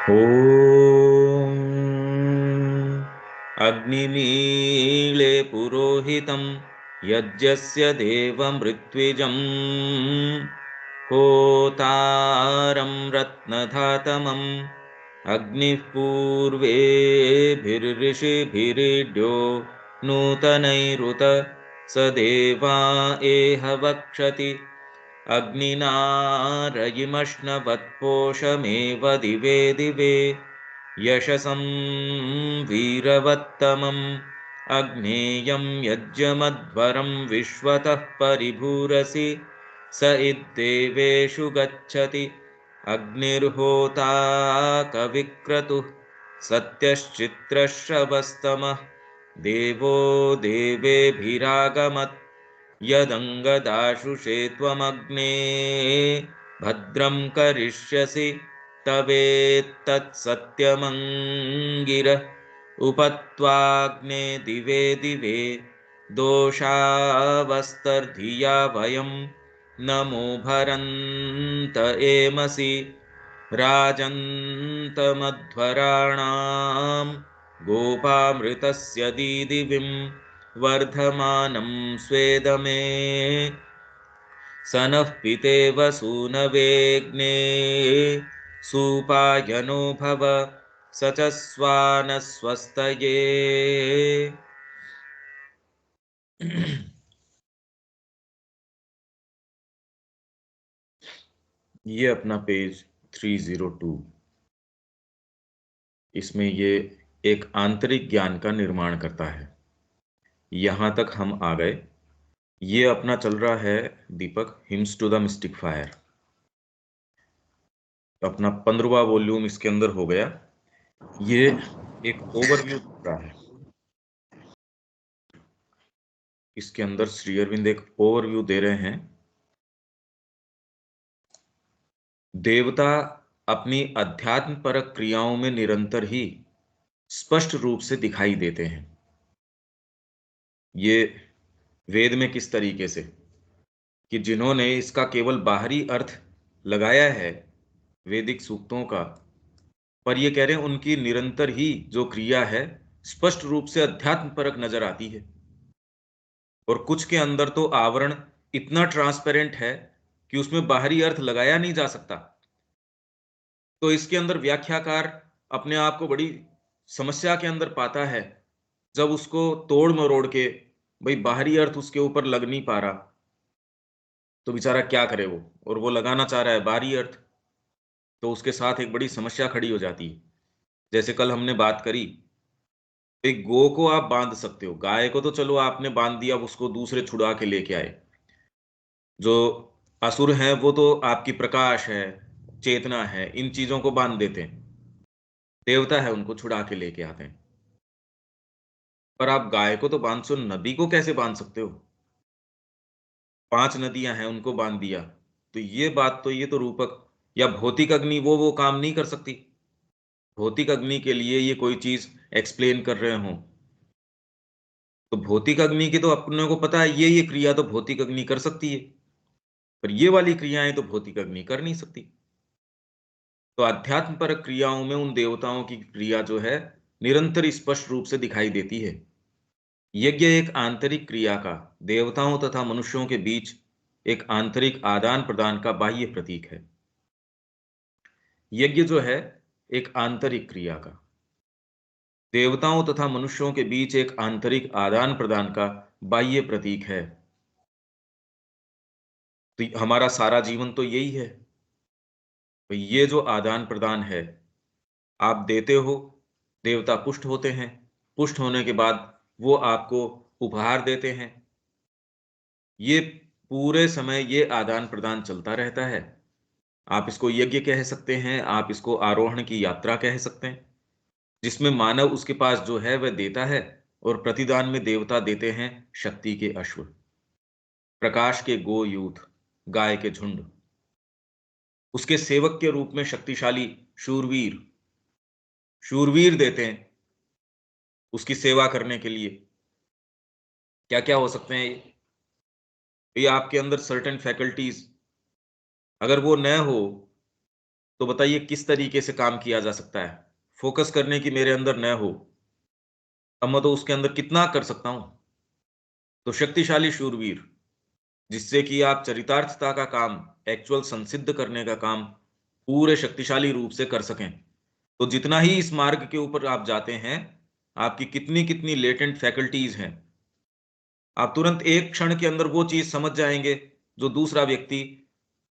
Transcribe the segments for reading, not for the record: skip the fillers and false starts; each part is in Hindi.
ॐ अग्निमीळे पुरोहितं यज्ञस्य देवमृत्विजं होतारं रत्नधातमम् अग्निः पूर्वेभिर्ऋषिभिरीड्यो नूतनैरुत स देवा एह वक्षति अग्निना रयिमश्नवत्पोषमेव दिवे दिवे यशसं वीरवत्तमम् अग्नेयं यज्ञमध्वरं विश्वतः परिभूरसि स इद्देवेषु गच्छति अग्निर्होता कविक्रतुः सत्यश्चित्रश्रवस्तमः देवो देवेभिरागमत् यदङ्गदाशुषे त्वमग्ने भद्रं करिष्यसि तवेत्तत्सत्यमङ्गिरः उपत्वाग्ने दिवे दिवे दोषावस्तर्धिया वयं नमो भरन्त एमसि राजन्तमध्वराणां गोपामृतस्य दीदिविं वर्धमानं स्वेदमे स नः पितेव सूनवेग्ने सूपायनो भव स च स्वानस्वस्तये। ये अपना पेज 302, इसमें ये एक आंतरिक ज्ञान का निर्माण करता है। यहां तक हम आ गए। ये अपना चल रहा है Deepak, hymns to the mystic fire. अपना 15वां वॉल्यूम इसके अंदर हो गया। ये एक ओवरव्यू दिख रहा है। इसके अंदर श्री अरविंद एक ओवरव्यू दे रहे हैं। देवता अपनी अध्यात्म परक क्रियाओं में निरंतर ही स्पष्ट रूप से दिखाई देते हैं। ये वेद में किस तरीके से कि जिन्होंने इसका केवल बाहरी अर्थ लगाया है वैदिक सूक्तों का, पर ये कह रहे हैं उनकी निरंतर ही जो क्रिया है स्पष्ट रूप से अध्यात्म परक नजर आती है। और कुछ के अंदर तो आवरण इतना ट्रांसपेरेंट है कि उसमें बाहरी अर्थ लगाया नहीं जा सकता। तो इसके अंदर व्याख्याकार अपने आप को बड़ी समस्या के अंदर पाता है जब उसको तोड़ मरोड़ के भाई बाहरी अर्थ उसके ऊपर लग नहीं पा रहा, तो बेचारा क्या करे वो, और वो लगाना चाह रहा है बाहरी अर्थ, तो उसके साथ एक बड़ी समस्या खड़ी हो जाती है। जैसे कल हमने बात करी, एक गो को आप बांध सकते हो, गाय को तो चलो आपने बांध दिया, उसको दूसरे छुड़ा के लेके आए। जो असुर हैं वो तो आपकी प्रकाश है, चेतना है, इन चीजों को बांध देते हैं। देवता है उनको छुड़ा के लेके आते हैं। पर आप गाय को तो बांध सो, नदी को कैसे बांध सकते हो? 5 नदियां हैं उनको बांध दिया, तो ये बात तो, ये तो रूपक या भौतिक अग्नि वो काम नहीं कर सकती। भौतिक अग्नि के लिए ये कोई चीज एक्सप्लेन कर रहे हो, तो भौतिक अग्नि की तो अपने को पता है ये क्रिया तो भौतिक अग्नि कर सकती है, पर ये वाली क्रियाएं तो भौतिक अग्नि कर नहीं सकती। तो अध्यात्म पर क्रियाओं में उन देवताओं की क्रिया जो है निरंतर स्पष्ट रूप से दिखाई देती है। यज्ञ एक आंतरिक क्रिया का, देवताओं तथा मनुष्यों के बीच एक आंतरिक आदान प्रदान का बाह्य प्रतीक है। यज्ञ जो है एक आंतरिक क्रिया का, देवताओं तथा मनुष्यों के बीच एक आंतरिक आदान प्रदान का बाह्य प्रतीक है। तो हमारा सारा जीवन तो यही है। तो ये जो आदान प्रदान है, आप देते हो, देवता पुष्ट होते हैं, पुष्ट होने के बाद वो आपको उपहार देते हैं। ये पूरे समय ये आदान प्रदान चलता रहता है। आप इसको यज्ञ कह सकते हैं, आप इसको आरोहण की यात्रा कह सकते हैं, जिसमें मानव उसके पास जो है वह देता है, और प्रतिदान में देवता देते हैं शक्ति के अश्व, प्रकाश के गोयूथ, गाय के झुंड, उसके सेवक के रूप में शक्तिशाली शूरवीर, शूरवीर देते हैं उसकी सेवा करने के लिए। क्या क्या हो सकते हैं ये आपके अंदर सर्टेन फैकल्टीज अगर वो न हो तो बताइए किस तरीके से काम किया जा सकता है? फोकस करने की मेरे अंदर न हो, अब मैं तो उसके अंदर कितना कर सकता हूं? तो शक्तिशाली शूरवीर, जिससे कि आप चरितार्थता का काम, एक्चुअल संसिद्ध करने का काम पूरे शक्तिशाली रूप से कर सकें। तो जितना ही इस मार्ग के ऊपर आप जाते हैं, आपकी कितनी कितनी लेटेंट फैकल्टीज हैं, आप तुरंत एक क्षण के अंदर वो चीज समझ जाएंगे जो दूसरा व्यक्ति,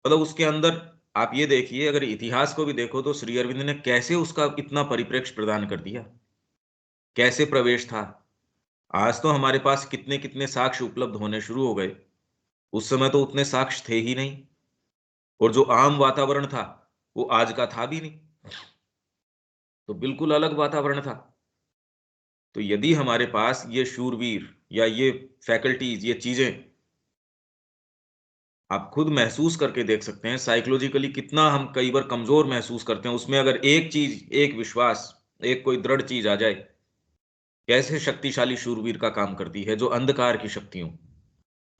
मतलब उसके अंदर। आप ये देखिए, अगर इतिहास को भी देखो तो श्री अरविंद ने कैसे उसका इतना परिप्रेक्ष्य प्रदान कर दिया, कैसे प्रवेश था। आज तो हमारे पास कितने कितने साक्ष्य उपलब्ध होने शुरू हो गए, उस समय तो उतने साक्ष्य थे ही नहीं, और जो आम वातावरण था वो आज का था भी नहीं, तो बिल्कुल अलग वातावरण था। तो यदि हमारे पास ये शूरवीर या ये फैकल्टीज, ये चीजें, आप खुद महसूस करके देख सकते हैं साइकोलॉजिकली कितना हम कई बार कमजोर महसूस करते हैं, उसमें अगर एक चीज, एक विश्वास, एक कोई दृढ़ चीज आ जाए, कैसे शक्तिशाली शूरवीर का काम करती है। जो अंधकार की शक्तियों,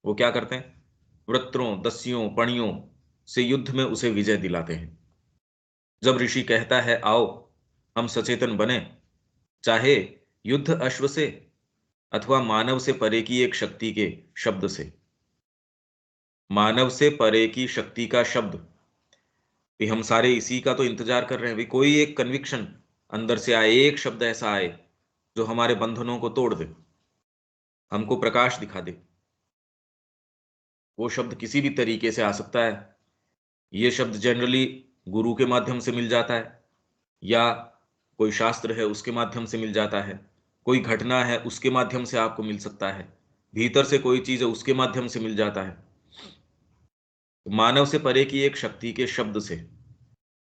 वो क्या करते हैं, वृत्रों, दस्युओं, पणियों से युद्ध में उसे विजय दिलाते हैं। जब ऋषि कहता है आओ हम सचेतन बने, चाहे युद्ध अश्व से अथवा मानव से परे की एक शक्ति के शब्द से, मानव से परे की शक्ति का शब्द, भी हम सारे इसी का तो इंतजार कर रहे हैं, भी कोई एक कन्विक्शन अंदर से आए, एक शब्द ऐसा आए जो हमारे बंधनों को तोड़ दे, हमको प्रकाश दिखा दे। वो शब्द किसी भी तरीके से आ सकता है। ये शब्द जनरली गुरु के माध्यम से मिल जाता है, या कोई शास्त्र है उसके माध्यम से मिल जाता है, कोई घटना है उसके माध्यम से आपको मिल सकता है, भीतर से कोई चीज है उसके माध्यम से मिल जाता है। तो मानव से परे की एक शक्ति के शब्द से।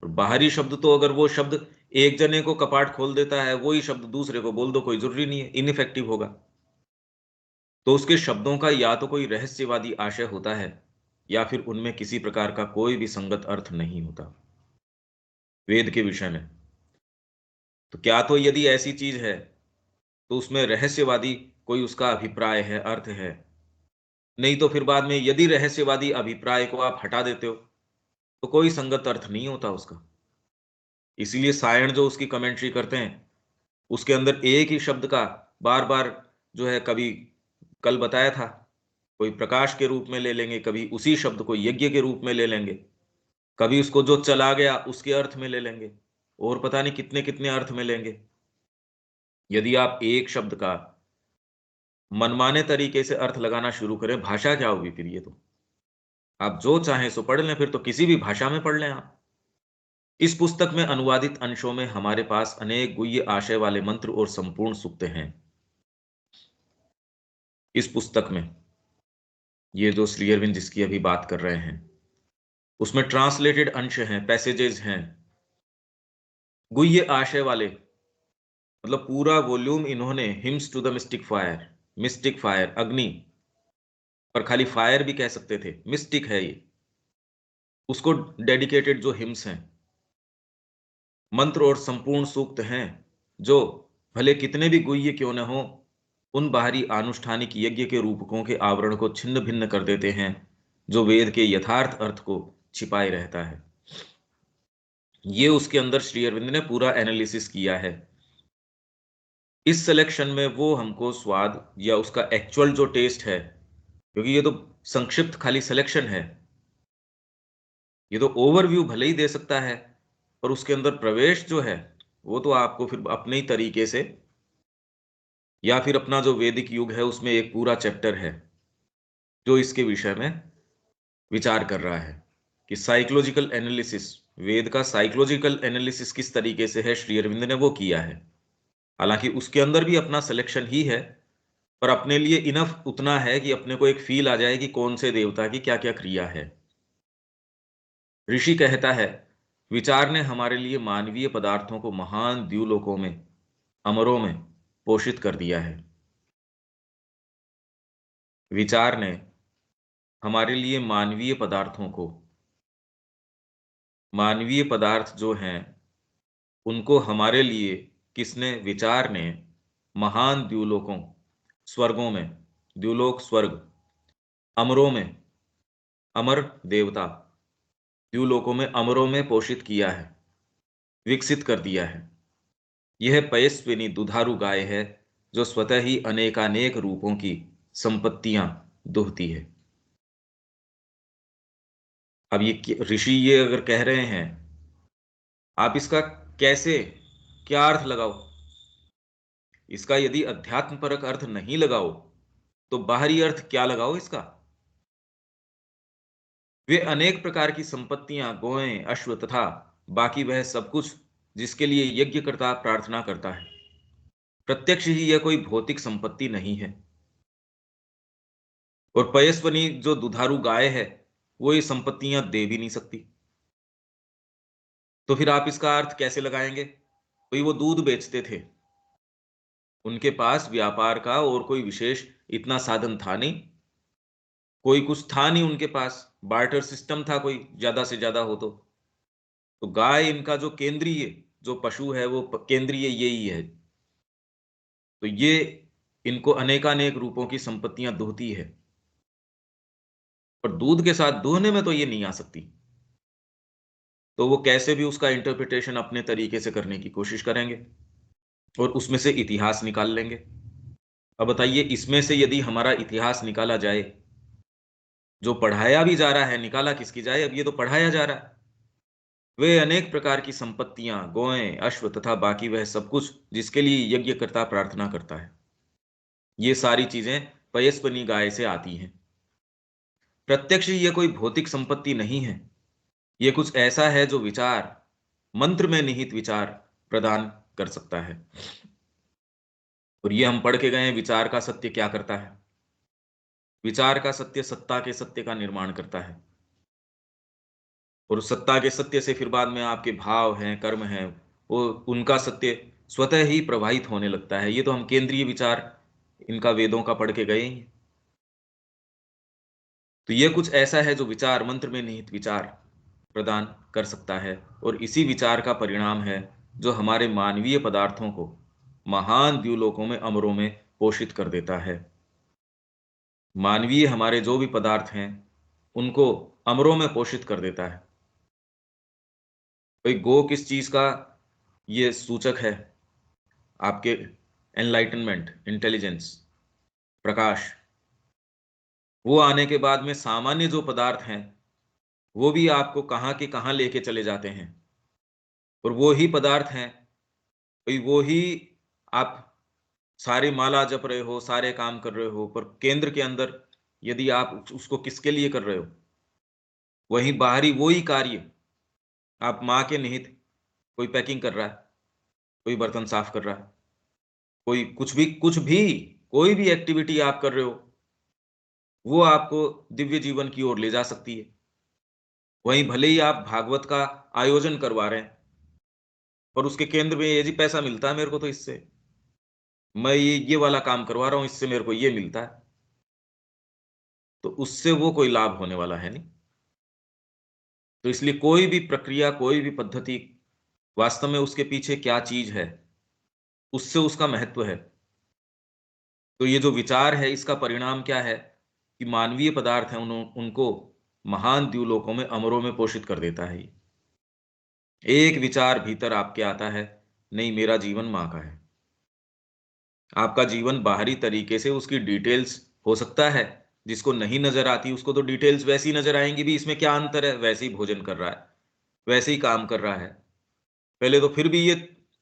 और बाहरी शब्द तो अगर वो शब्द एक जने को कपाट खोल देता है, वही शब्द दूसरे को बोल दो, कोई जरूरी नहीं है, इनइफेक्टिव होगा। तो उसके शब्दों का या तो कोई रहस्यवादी आशय होता है, या फिर उनमें किसी प्रकार का कोई भी संगत अर्थ नहीं होता वेद के विषय में। तो क्या तो यदि ऐसी चीज है तो उसमें रहस्यवादी कोई उसका अभिप्राय है, अर्थ है। नहीं तो फिर बाद में यदि रहस्यवादी अभिप्राय को आप हटा देते हो तो कोई संगत अर्थ नहीं होता उसका। इसीलिए सायण जो उसकी कमेंट्री करते हैं, उसके अंदर एक ही शब्द का बार बार जो है, कभी कल बताया था, कोई प्रकाश के रूप में ले लेंगे, कभी उसी शब्द को यज्ञ के रूप में ले लेंगे, कभी उसको जो चला गया उसके अर्थ में ले लेंगे, और पता नहीं कितने कितने अर्थ में लेंगे। यदि आप एक शब्द का मनमाने तरीके से अर्थ लगाना शुरू करें, भाषा क्या होगी फिर? ये तो आप जो चाहें सो पढ़ लें, फिर तो किसी भी भाषा में पढ़ लें आप। इस पुस्तक में अनुवादित अंशों में हमारे पास अनेक गुह्य आशय वाले मंत्र और संपूर्ण सूक्त हैं। इस पुस्तक में ये जो श्री अरविंद जिसकी अभी बात कर रहे हैं, उसमें ट्रांसलेटेड अंश हैं, पैसेजेस हैं, गुह्य आशय वाले। मतलब पूरा वॉल्यूम इन्होंने hymns to the mystic fire, mystic fire Agni, पर खाली फायर भी कह सकते थे, मिस्टिक है ये, उसको डेडिकेटेड जो हिम्स हैं, मंत्र और संपूर्ण सूक्त हैं, जो भले कितने भी गुह्य क्यों न हो, उन बाहरी आनुष्ठानिक यज्ञ के रूपकों के आवरण को छिन्न भिन्न कर देते हैं, जो वेद के यथार्थ अर्थ को छिपाए रहता है। ये उसके अंदर श्री अरविंद ने पूरा एनालिसिस किया है। इस सिलेक्शन में वो हमको स्वाद या उसका एक्चुअल जो टेस्ट है, क्योंकि ये तो संक्षिप्त खाली सिलेक्शन है, ये तो ओवरव्यू भले ही दे सकता है, पर उसके अंदर प्रवेश जो है वो तो आपको फिर अपने ही तरीके से, या फिर अपना जो वैदिक युग है उसमें एक पूरा चैप्टर है जो इसके विषय में विचार कर रहा है कि साइकोलॉजिकल एनालिसिस, वेद का साइकोलॉजिकल एनालिसिस किस तरीके से है, श्री अरविंद ने वो किया है। हालांकि उसके अंदर भी अपना सिलेक्शन ही है, पर अपने लिए इनफ उतना है कि अपने को एक फील आ जाए कि कौन से देवता की क्या क्या क्रिया है। ऋषि कहता है, विचार ने हमारे लिए मानवीय पदार्थों को महान द्युलोकों में, अमरों में पोषित कर दिया है। विचार ने हमारे लिए मानवीय पदार्थों को, मानवीय पदार्थ जो हैं उनको हमारे लिए किसने, विचार ने महान द्युलोकों, स्वर्गों में, द्युलोक स्वर्ग, अमरों में, अमर देवता, द्युलोकों में, अमरों में पोषित किया है। विकसित कर दिया है। यह पयस्विनी दुधारू गाय है जो स्वतः ही अनेकानेक रूपों की संपत्तियां दोहती है। अब ये ऋषि ये अगर कह रहे हैं, आप इसका कैसे, क्या अर्थ लगाओ? इसका यदि अध्यात्म परक अर्थ नहीं लगाओ तो बाहरी अर्थ क्या लगाओ इसका? वे अनेक प्रकार की संपत्तियां, गौएं, अश्व तथा बाकी वह सब कुछ जिसके लिए यज्ञ करता प्रार्थना करता है, प्रत्यक्ष ही यह कोई भौतिक संपत्ति नहीं है। और पयस्वनी जो दुधारू गाय है वो ये संपत्तियां दे भी नहीं सकती। तो फिर आप इसका अर्थ कैसे लगाएंगे? भाई वो दूध बेचते थे, उनके पास व्यापार का और कोई विशेष इतना साधन था नहीं, कोई कुछ था नहीं उनके पास, बार्टर सिस्टम था कोई ज्यादा से ज्यादा हो तो गाय इनका जो केंद्रीय जो पशु है वो केंद्रीय यही है। तो ये इनको अनेकानेक रूपों की संपत्तियां दोहती है, और दूध के साथ दोहने में तो ये नहीं आ सकती। तो वो कैसे भी उसका इंटरप्रिटेशन अपने तरीके से करने की कोशिश करेंगे और उसमें से इतिहास निकाल लेंगे। अब बताइए, इसमें से यदि हमारा इतिहास निकाला जाए, जो पढ़ाया भी जा रहा है, निकाला किसकी जाए? अब ये तो पढ़ाया जा रहा है। वे अनेक प्रकार की संपत्तियां, गौएं, अश्व तथा बाकी वह सब कुछ जिसके लिए यज्ञ करता प्रार्थना करता है, ये सारी चीजें पयस्विनी गाय से आती हैं। प्रत्यक्ष ये कोई भौतिक संपत्ति नहीं है, ये कुछ ऐसा है जो विचार, मंत्र में निहित विचार प्रदान कर सकता है। और ये हम पढ़ के गए हैं, विचार का सत्य क्या करता है? विचार का सत्य सत्ता के सत्य का निर्माण करता है, और उस सत्ता के सत्य से फिर बाद में आपके भाव हैं, कर्म हैं, वो उनका सत्य स्वतः ही प्रवाहित होने लगता है। ये तो हम केंद्रीय विचार इनका वेदों का पढ़ के गए ही हैं। तो ये कुछ ऐसा है जो विचार, मंत्र में निहित विचार प्रदान कर सकता है, और इसी विचार का परिणाम है जो हमारे मानवीय पदार्थों को महान द्युलोकों में, अमरों में पोषित कर देता है। मानवीय हमारे जो भी पदार्थ हैं उनको अमरों में पोषित कर देता है। भाई गो किस चीज का ये सूचक है? आपके एनलाइटनमेंट, इंटेलिजेंस, प्रकाश। वो आने के बाद में सामान्य जो पदार्थ हैं वो भी आपको कहाँ के कहाँ लेके चले जाते हैं, और वो ही पदार्थ हैं, भाई वो ही आप सारी माला जप रहे हो, सारे काम कर रहे हो, पर केंद्र के अंदर यदि आप उसको किसके लिए कर रहे हो, वहीं बाहरी वो ही कार्य आप माँ के निहित, कोई पैकिंग कर रहा है, कोई बर्तन साफ कर रहा है, कोई कुछ भी कोई भी एक्टिविटी आप कर रहे हो, वो आपको दिव्य जीवन की ओर ले जा सकती है। वहीं भले ही आप भागवत का आयोजन करवा रहे हैं, और उसके केंद्र में ये जी पैसा मिलता है मेरे को, तो इससे मैं ये वाला काम करवा रहा हूं, इससे मेरे को ये मिलता है, तो उससे वो कोई लाभ होने वाला है नहीं। तो इसलिए कोई भी प्रक्रिया, कोई भी पद्धति, वास्तव में उसके पीछे क्या चीज है, उससे उसका महत्व है। तो ये जो विचार है इसका परिणाम क्या है कि मानवीय पदार्थ है उनको महान द्युलोकों में, अमरों में पोषित कर देता है। एक विचार भीतर आपके आता है, नहीं मेरा जीवन माँ का है। आपका जीवन बाहरी तरीके से उसकी डिटेल्स हो सकता है, जिसको नहीं नजर आती उसको तो डिटेल्स वैसी नजर आएंगी भी, इसमें क्या अंतर है, वैसे ही भोजन कर रहा है, वैसे ही काम कर रहा है। पहले तो फिर भी ये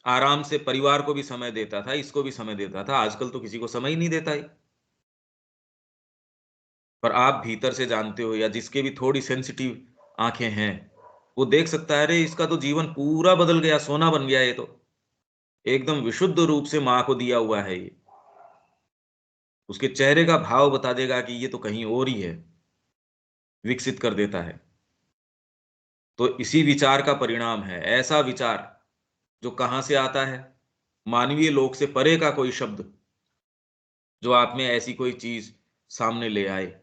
आराम से परिवार को भी समय देता था, इसको भी समय देता था, आजकल तो किसी को समय ही नहीं देता है। पर आप भीतर से जानते हो, या जिसके भी थोड़ी सेंसिटिव आंखें हैं वो देख सकता है, अरे इसका तो जीवन पूरा बदल गया, सोना बन गया, ये तो एकदम विशुद्ध रूप से माँ को दिया हुआ है। ये उसके चेहरे का भाव बता देगा कि ये तो कहीं और ही है, विकसित कर देता है। तो इसी विचार का परिणाम है, ऐसा विचार जो कहां से आता है, मानवीय लोक से परे का कोई शब्द जो आप में ऐसी कोई चीज सामने ले आए,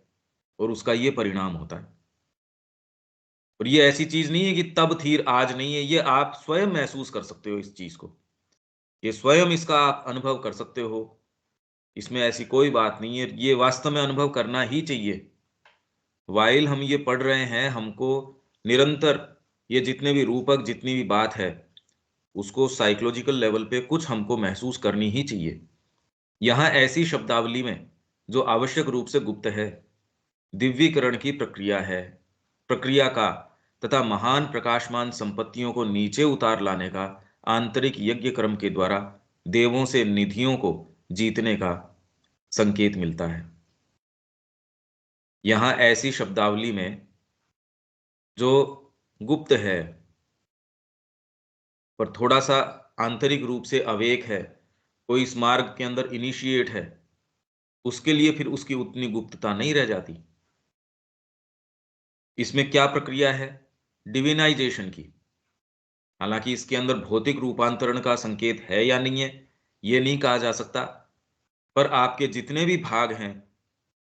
और उसका ये परिणाम होता है। और ये ऐसी चीज नहीं है कि तब थी आज नहीं है, ये आप स्वयं महसूस कर सकते हो इस चीज को, ये स्वयं इसका आप अनुभव कर सकते हो। इसमें ऐसी कोई बात नहीं है, ये वास्तव में अनुभव करना ही चाहिए। वाइल हम ये पढ़ रहे हैं, हमको निरंतर ये जितने भी रूपक, जितनी भी बात है, उसको साइकोलॉजिकल लेवल पे कुछ हमको महसूस करनी ही चाहिए। यहाँ ऐसी शब्दावली में जो आवश्यक रूप से गुप्त है, दिव्यीकरण की प्रक्रिया है, प्रक्रिया का तथा महान प्रकाशमान संपत्तियों को नीचे उतार लाने का आंतरिक यज्ञ कर्म के द्वारा देवों से निधियों को जीतने का संकेत मिलता है। यहाँ ऐसी शब्दावली में जो गुप्त है पर थोड़ा सा आंतरिक रूप से अवेक है, कोई इस मार्ग के अंदर इनिशिएट है, उसके लिए फिर उसकी उतनी गुप्तता नहीं रह जाती। इसमें क्या प्रक्रिया है? डिविनाइजेशन की। हालांकि इसके अंदर भौतिक रूपांतरण का संकेत है या नहीं है, ये नहीं कहा जा सकता, पर आपके जितने भी भाग हैं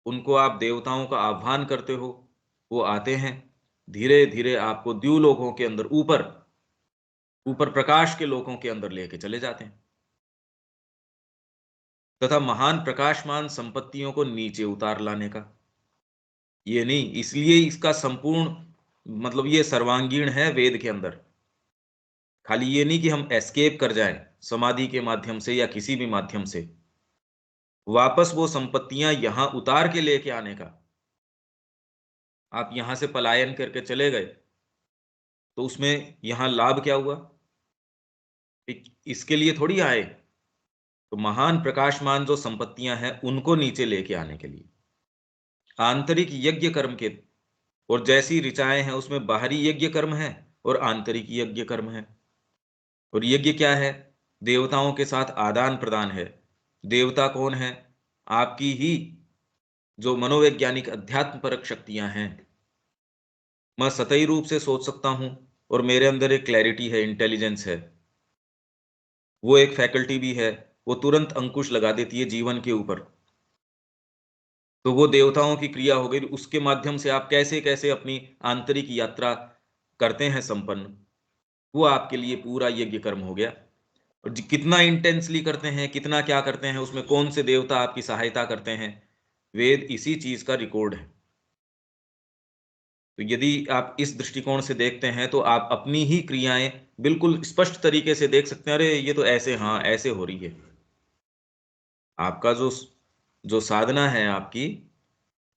उनको आप देवताओं का आह्वान करते हो, वो आते हैं, धीरे धीरे आपको द्युलोकों के अंदर ऊपर ऊपर प्रकाश के लोकों के अंदर लेके चले जाते हैं तथा महान प्रकाशमान संपत्तियों को नीचे उतार लाने का। ये नहीं, इसलिए इसका संपूर्ण मतलब ये सर्वांगीण है वेद के अंदर। खाली ये नहीं कि हम एस्केप कर जाएं समाधि के माध्यम से या किसी भी माध्यम से, वापस वो संपत्तियां यहां उतार के लेके आने का। आप यहां से पलायन करके चले गए तो उसमें यहां लाभ क्या हुआ? इसके लिए थोड़ी आए। तो महान प्रकाशमान जो संपत्तियां हैं उनको नीचे लेके आने के लिए आंतरिक यज्ञ कर्म के, और जैसी ऋचाएं हैं उसमें बाहरी यज्ञ कर्म है और आंतरिक यज्ञ कर्म है। और यज्ञ क्या है? देवताओं के साथ आदान प्रदान है। देवता कौन है? आपकी ही जो मनोवैज्ञानिक अध्यात्म परक शक्तियां हैं। मैं सतही रूप से सोच सकता हूं और मेरे अंदर एक क्लैरिटी है, इंटेलिजेंस है, वो एक फैकल्टी भी है, वो तुरंत अंकुश लगा देती है जीवन के ऊपर। तो वो देवताओं की क्रिया हो गई, उसके माध्यम से आप कैसे कैसे अपनी आंतरिक यात्रा करते हैं संपन्न, वो आपके लिए पूरा यज्ञ कर्म हो गया। और कितना इंटेंसली करते हैं, कितना क्या करते हैं, उसमें कौन से देवता आपकी सहायता करते हैं, वेद इसी चीज का रिकॉर्ड है। तो यदि आप इस दृष्टिकोण से देखते हैं तो आप अपनी ही क्रियाएं बिल्कुल स्पष्ट तरीके से देख सकते हैं। अरे ये तो ऐसे, हाँ ऐसे हो रही है। आपका जो जो साधना है आपकी,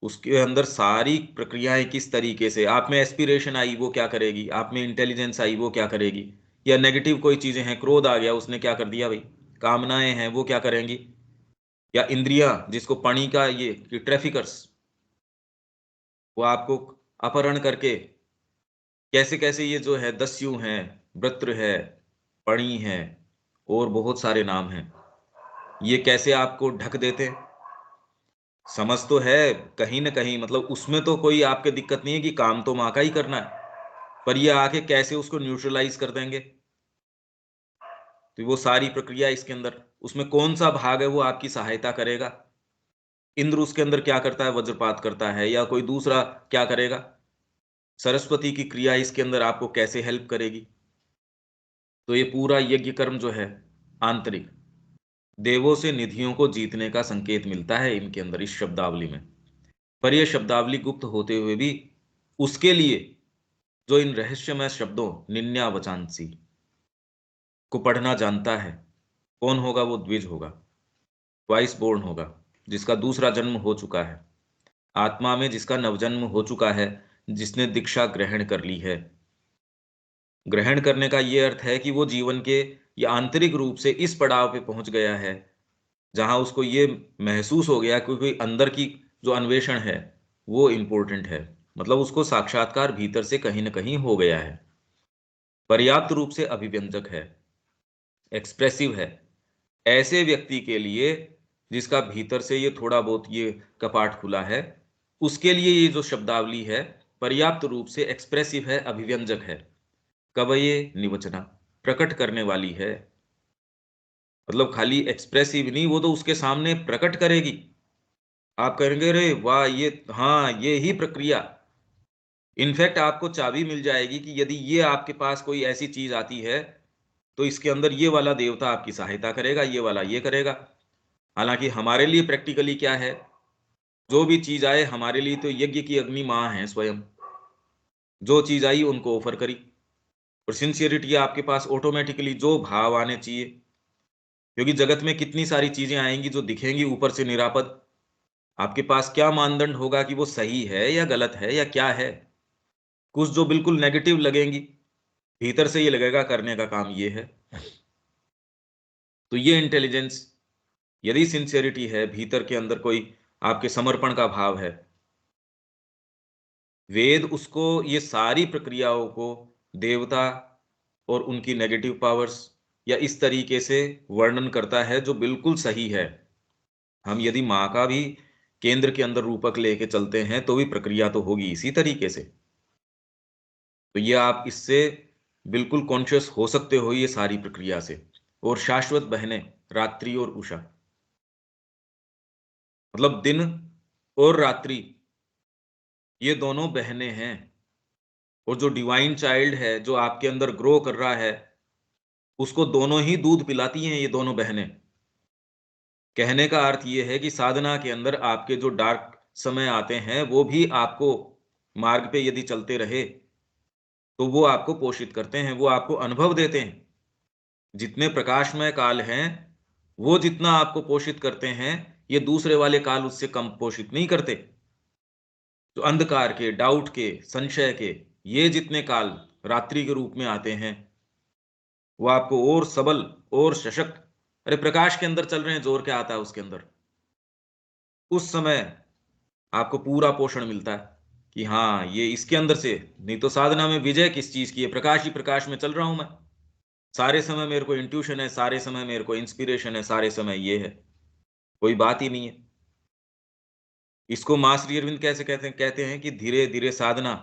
उसके अंदर सारी प्रक्रियाएं किस तरीके से, आप में एस्पिरेशन आई वो क्या करेगी, आप में इंटेलिजेंस आई वो क्या करेगी, या नेगेटिव कोई चीजें हैं, क्रोध आ गया उसने क्या कर दिया भाई, कामनाएं हैं वो क्या करेंगी, या इंद्रियां जिसको पणी का ये कि ट्रैफिकर्स, वो आपको अपहरण करके कैसे कैसे, ये जो है दस्यु हैं, वृत्र है, पणी है, और बहुत सारे नाम हैं, ये कैसे आपको ढक देते हैं। समझ तो है कहीं ना कहीं, मतलब उसमें तो कोई आपके दिक्कत नहीं है कि काम तो माँ का ही करना है, पर ये आके कैसे उसको न्यूट्रलाइज कर देंगे। तो वो सारी प्रक्रिया इसके अंदर, उसमें कौन सा भाग है वो आपकी सहायता करेगा। इंद्र उसके अंदर क्या करता है, वज्रपात करता है, या कोई दूसरा क्या करेगा। सरस्वती की क्रिया इसके अंदर आपको कैसे हेल्प करेगी। तो ये पूरा यज्ञ कर्म जो है आंतरिक, देवों से निधियों को जीतने का संकेत मिलता है इनके अंदर, इस शब्दावली में। पर यह शब्दावली गुप्त होते हुए भी उसके लिए जो इन रहस्यमय शब्दों निन्या वचांसी को पढ़ना जानता है, कौन होगा? वो द्विज होगा, ट्वाइस बोर्न होगा, जिसका दूसरा जन्म हो चुका है, आत्मा में जिसका नवजन्म हो चुका है, जिसने दीक्षा ग्रहण कर ली है। ग्रहण करने का ये अर्थ है कि वो जीवन के ये आंतरिक रूप से इस पड़ाव पे पहुंच गया है जहां उसको ये महसूस हो गया कि कोई अंदर की जो अन्वेषण है वो इंपॉर्टेंट है। मतलब उसको साक्षात्कार भीतर से कहीं ना कहीं हो गया है, पर्याप्त रूप से अभिव्यंजक है, एक्सप्रेसिव है। ऐसे व्यक्ति के लिए जिसका भीतर से ये थोड़ा बहुत ये कपाट खुला है, उसके लिए ये जो शब्दावली है पर्याप्त रूप से एक्सप्रेसिव है, अभिव्यंजक है। कवये निवचना, प्रकट करने वाली है। मतलब खाली एक्सप्रेसिव नहीं, वो तो उसके सामने प्रकट करेगी। आप कहेंगे अरे वाह, ये हाँ ये ही प्रक्रिया। इनफैक्ट आपको चाबी मिल जाएगी कि यदि ये आपके पास कोई ऐसी चीज आती है तो इसके अंदर ये वाला देवता आपकी सहायता करेगा, ये वाला ये करेगा। हालांकि हमारे लिए प्रैक्टिकली क्या है, जो भी चीज आए हमारे लिए तो यज्ञ की अग्नि माँ है स्वयं। जो चीज आई उनको ऑफर करी, और सिंसियरिटी आपके पास ऑटोमेटिकली जो भाव आने चाहिए, क्योंकि जगत में कितनी सारी चीजें आएंगी जो दिखेंगी ऊपर से निरापद। आपके पास क्या मानदंड होगा कि वो सही है या गलत है या क्या है? कुछ जो बिल्कुल नेगेटिव लगेंगी, भीतर से ये लगेगा करने का काम ये है। तो ये इंटेलिजेंस, यदि सिंसियरिटी है, भीतर के अंदर कोई आपके समर्पण का भाव है, वेद उसको, ये सारी प्रक्रियाओं को देवता और उनकी नेगेटिव पावर्स या इस तरीके से वर्णन करता है जो बिल्कुल सही है। हम यदि माँ का भी केंद्र के अंदर रूपक लेके चलते हैं तो भी प्रक्रिया तो होगी इसी तरीके से। तो ये आप इससे बिल्कुल कॉन्शियस हो सकते हो ये सारी प्रक्रिया से। और शाश्वत बहनें रात्रि और उषा, मतलब दिन और रात्रि, ये दोनों बहनें हैं। और जो डिवाइन चाइल्ड है जो आपके अंदर ग्रो कर रहा है, उसको दोनों ही दूध पिलाती हैं ये दोनों बहनें। कहने का अर्थ ये है कि साधना के अंदर आपके जो डार्क समय आते हैं वो भी आपको मार्ग पे यदि चलते रहे तो वो आपको पोषित करते हैं, वो आपको अनुभव देते हैं। जितने प्रकाशमय काल हैं वो जितना आपको पोषित करते हैं, ये दूसरे वाले काल उससे कम पोषित नहीं करते। तो अंधकार के, डाउट के, संशय के ये जितने काल रात्रि के रूप में आते हैं, वो आपको और सबल और सशक्त, अरे प्रकाश के अंदर चल रहे हैं, जोर क्या आता है उसके अंदर, उस समय आपको पूरा पोषण मिलता है कि हाँ ये इसके अंदर से। नहीं तो साधना में विजय किस चीज की है? प्रकाश ही प्रकाश में चल रहा हूं मैं, सारे समय मेरे को इंट्यूशन है, सारे समय मेरे को इंस्पिरेशन है, सारे समय ये है, कोई बात ही नहीं है। इसको मां श्री अरविंद कैसे कहते हैं कि धीरे धीरे साधना,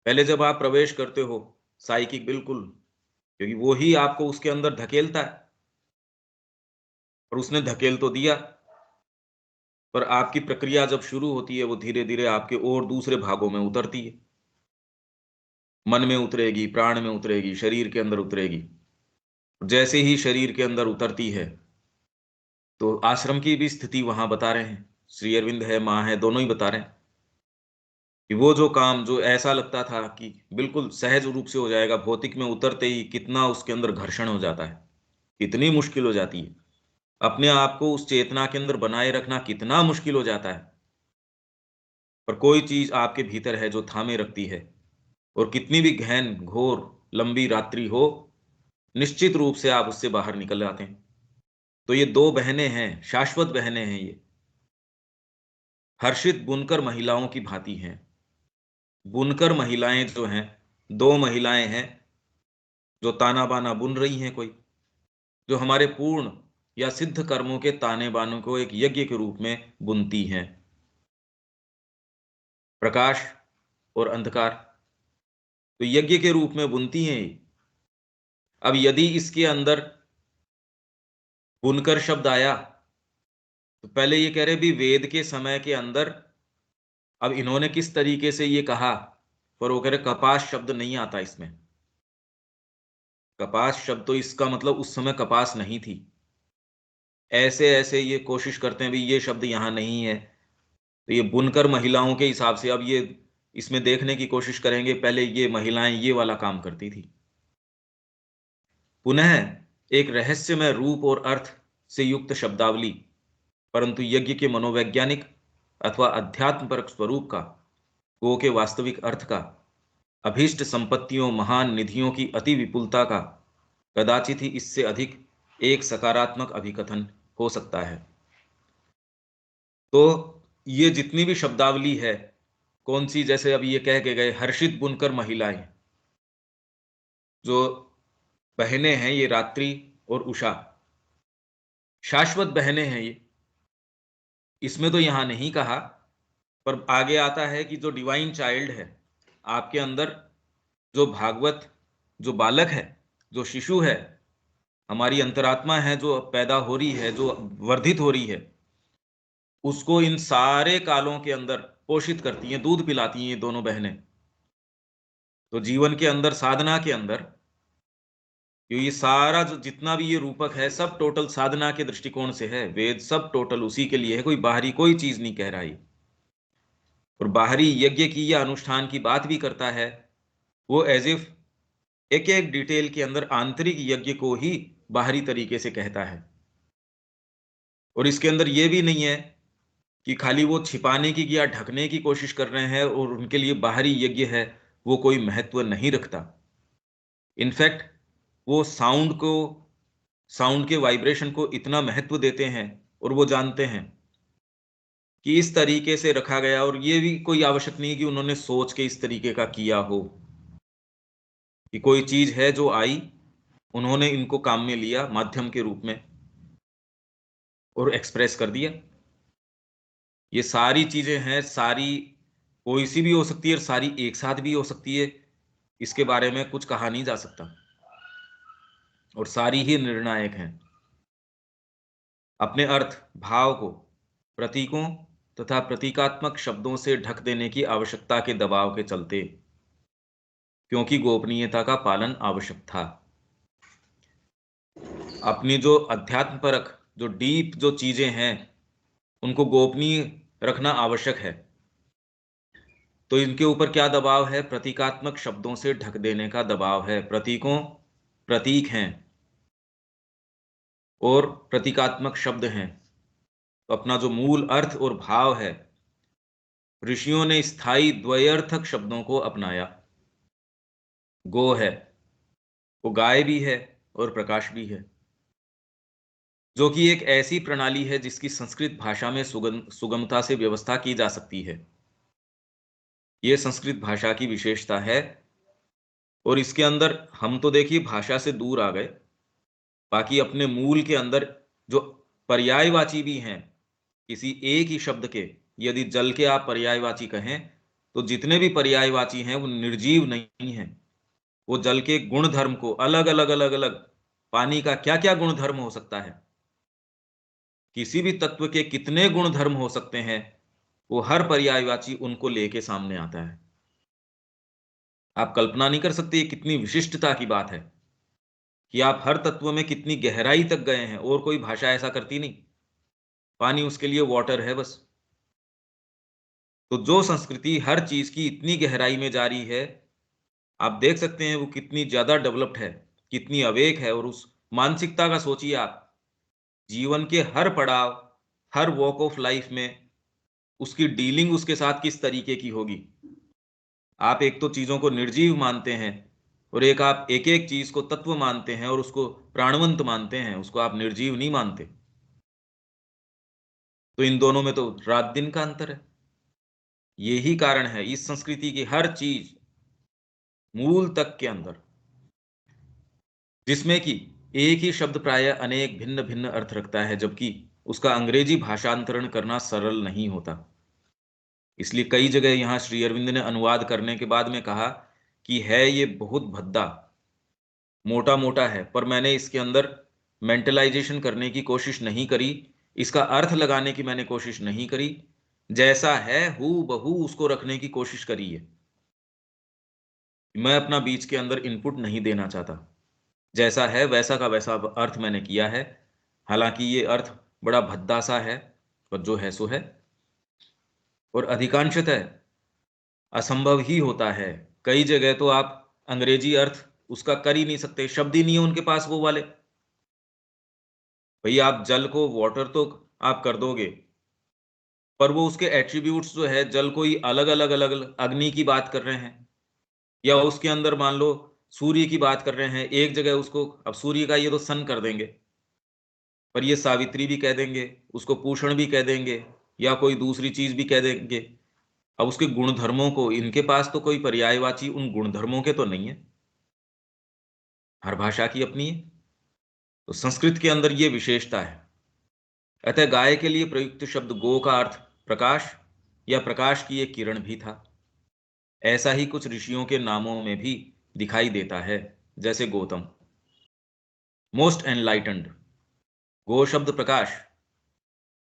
पहले जब आप प्रवेश करते हो साइकिक, बिल्कुल, क्योंकि वो ही आपको उसके अंदर धकेलता है, और उसने धकेल तो दिया, पर आपकी प्रक्रिया जब शुरू होती है वो धीरे धीरे आपके और दूसरे भागों में उतरती है। मन में उतरेगी, प्राण में उतरेगी, शरीर के अंदर उतरेगी। जैसे ही शरीर के अंदर उतरती है तो आश्रम की भी स्थिति वहां बता रहे हैं, श्री अरविंद है, माँ है, दोनों ही बता रहे हैं कि वो जो काम जो ऐसा लगता था कि बिल्कुल सहज रूप से हो जाएगा, भौतिक में उतरते ही कितना उसके अंदर घर्षण हो जाता है, कितनी मुश्किल हो जाती है। अपने आप को उस चेतना के अंदर बनाए रखना कितना मुश्किल हो जाता है। पर कोई चीज आपके भीतर है जो थामे रखती है, और कितनी भी गहन घोर लंबी रात्रि हो, निश्चित रूप से आप उससे बाहर निकल आते हैं। तो ये दो बहनें हैं, शाश्वत बहनें हैं ये, हर्षित बुनकर महिलाओं की भांति हैं। बुनकर महिलाएं जो हैं, दो महिलाएं हैं जो ताना बाना बुन रही हैं, कोई जो हमारे पूर्ण या सिद्ध कर्मों के ताने बानों को एक यज्ञ के रूप में बुनती हैं, प्रकाश और अंधकार, तो यज्ञ के रूप में बुनती हैं ये। अब यदि इसके अंदर बुनकर शब्द आया, तो पहले ये कह रहे भी वेद के समय के अंदर, अब इन्होंने किस तरीके से ये कहा, पर वो कह रहे कपास शब्द नहीं आता इसमें। कपास शब्द तो इसका मतलब उस समय कपास नहीं थी। ऐसे ऐसे ये कोशिश करते हैं भी ये शब्द यहां नहीं है, तो ये बुनकर महिलाओं के हिसाब से अब ये इसमें देखने की कोशिश करेंगे, पहले ये महिलाएं ये वाला काम करती थी। पुनः एक रहस्यमय रूप और अर्थ से युक्त शब्दावली, परंतु यज्ञ के मनोवैज्ञानिक अथवा अध्यात्मपरक स्वरूप का, गो के वास्तविक अर्थ का, अभीष्ट संपत्तियों महान निधियों की अति विपुलता का कदाचित ही इससे अधिक एक सकारात्मक अभिकथन हो सकता है। तो ये जितनी भी शब्दावली है, कौन सी, जैसे अभी ये कह के गए हर्षित बुनकर महिलाएं, जो बहनें हैं ये रात्रि और उषा, शाश्वत बहनें हैं ये, इसमें तो यहां नहीं कहा, पर आगे आता है कि जो डिवाइन चाइल्ड है आपके अंदर, जो भागवत, जो बालक है, जो शिशु है, हमारी अंतरात्मा है जो पैदा हो रही है, जो वर्धित हो रही है, उसको इन सारे कालों के अंदर पोषित करती हैं, दूध पिलाती हैं ये दोनों बहनें। तो जीवन के अंदर, साधना के अंदर, ये सारा जो जितना भी ये रूपक है सब टोटल साधना के दृष्टिकोण से है, वेद सब टोटल उसी के लिए है, कोई बाहरी कोई चीज नहीं कह रहा है। और बाहरी यज्ञ की या अनुष्ठान की बात भी करता है, वो एज इफ एक एक डिटेल के अंदर आंतरिक यज्ञ को ही बाहरी तरीके से कहता है। और इसके अंदर ये भी नहीं है कि खाली वो छिपाने की या ढकने की कोशिश कर रहे हैं और उनके लिए बाहरी यज्ञ है वो कोई महत्व नहीं रखता। इनफैक्ट वो साउंड के वाइब्रेशन को इतना महत्व देते हैं और वो जानते हैं कि इस तरीके से रखा गया, और ये भी कोई आवश्यक नहीं कि उन्होंने सोच के इस तरीके का किया हो, कि कोई चीज है जो आई, उन्होंने इनको काम में लिया माध्यम के रूप में और एक्सप्रेस कर दिया। ये सारी चीजें हैं, सारी कोई सी भी हो सकती है और सारी एक साथ भी हो सकती है, इसके बारे में कुछ कहा नहीं जा सकता, और सारी ही निर्णायक हैं। अपने अर्थ भाव को प्रतीकों तथा प्रतीकात्मक शब्दों से ढक देने की आवश्यकता के दबाव के चलते, क्योंकि गोपनीयता का पालन आवश्यक था। अपनी जो अध्यात्म परक, जो डीप जो चीजें हैं, उनको गोपनीय रखना आवश्यक है। तो इनके ऊपर क्या दबाव है? प्रतीकात्मक शब्दों से ढक देने का दबाव है। प्रतीक हैं और प्रतीकात्मक शब्द हैं। तो अपना जो मूल अर्थ और भाव है, ऋषियों ने स्थायी द्वयर्थक शब्दों को अपनाया। गो है, वो गाय भी है और प्रकाश भी है, जो कि एक ऐसी प्रणाली है जिसकी संस्कृत भाषा में सुगमता से व्यवस्था की जा सकती है। यह संस्कृत भाषा की विशेषता है। और इसके अंदर हम तो देखिए भाषा से दूर आ गए, बाकी अपने मूल के अंदर जो पर्यायवाची भी हैं, किसी एक ही शब्द के, यदि जल के आप पर्यायवाची कहें तो जितने भी पर्यायवाची हैं वो निर्जीव नहीं हैं। वो जल के गुण धर्म को अलग अलग अलग अलग, पानी का क्या क्या गुण धर्म हो सकता है, किसी भी तत्व के कितने गुण धर्म हो सकते हैं, वो हर पर्यायवाची उनको लेके सामने आता है। आप कल्पना नहीं कर सकते ये कितनी विशिष्टता की बात है कि आप हर तत्व में कितनी गहराई तक गए हैं, और कोई भाषा ऐसा करती नहीं। पानी उसके लिए वाटर है बस। तो जो संस्कृति हर चीज की इतनी गहराई में जा रही है, आप देख सकते हैं वो कितनी ज्यादा डेवलप्ड है, कितनी अवेक है। और उस मानसिकता का सोचिए आप, जीवन के हर पड़ाव, हर वॉक ऑफ लाइफ में उसकी डीलिंग उसके साथ किस तरीके की होगी। आप एक तो चीजों को निर्जीव मानते हैं, और एक आप एक एक चीज को तत्व मानते हैं और उसको प्राणवंत मानते हैं, उसको आप निर्जीव नहीं मानते। तो इन दोनों में तो रात दिन का अंतर है। यही कारण है इस संस्कृति की हर चीज मूल तक के अंदर, जिसमें कि एक ही शब्द प्रायः अनेक भिन्न भिन्न अर्थ रखता है, जबकि उसका अंग्रेजी भाषांतरण करना सरल नहीं होता। इसलिए कई जगह यहां श्री अरविंद ने अनुवाद करने के बाद में कहा कि है ये बहुत भद्दा, मोटा मोटा है, पर मैंने इसके अंदर मेंटलाइजेशन करने की कोशिश नहीं करी, इसका अर्थ लगाने की मैंने कोशिश नहीं करी, जैसा है हू बहू उसको रखने की कोशिश करी है। मैं अपना बीच के अंदर इनपुट नहीं देना चाहता, जैसा है वैसा का वैसा अर्थ मैंने किया है। हालांकि ये अर्थ बड़ा भद्दा सा है, पर जो है सो है, और अधिकांशतः असंभव ही होता है। कई जगह तो आप अंग्रेजी अर्थ उसका कर ही नहीं सकते, शब्द ही नहीं है उनके पास वो वाले। भई आप जल को वाटर तो आप कर दोगे, पर वो उसके एट्रीब्यूट्स जो है, जल को ही अलग अलग अलग अलग, अग्नि की बात कर रहे हैं, या उसके अंदर मान लो सूर्य की बात कर रहे हैं, एक जगह उसको अब सूर्य का ये तो सन कर देंगे, पर ये सावित्री भी कह देंगे, उसको पूषण भी कह देंगे, या कोई दूसरी चीज भी कह देंगे। अब उसके गुणधर्मों को, इनके पास तो कोई पर्यायवाची उन गुणधर्मों के तो नहीं है। हर भाषा की अपनी है। तो संस्कृत के अंदर ये विशेषता है। अतः गाय के लिए प्रयुक्त शब्द गो का अर्थ प्रकाश या प्रकाश की एक किरण भी था। ऐसा ही कुछ ऋषियों के नामों में भी दिखाई देता है, जैसे गौतम, मोस्ट एनलाइटेंड। गो शब्द प्रकाश,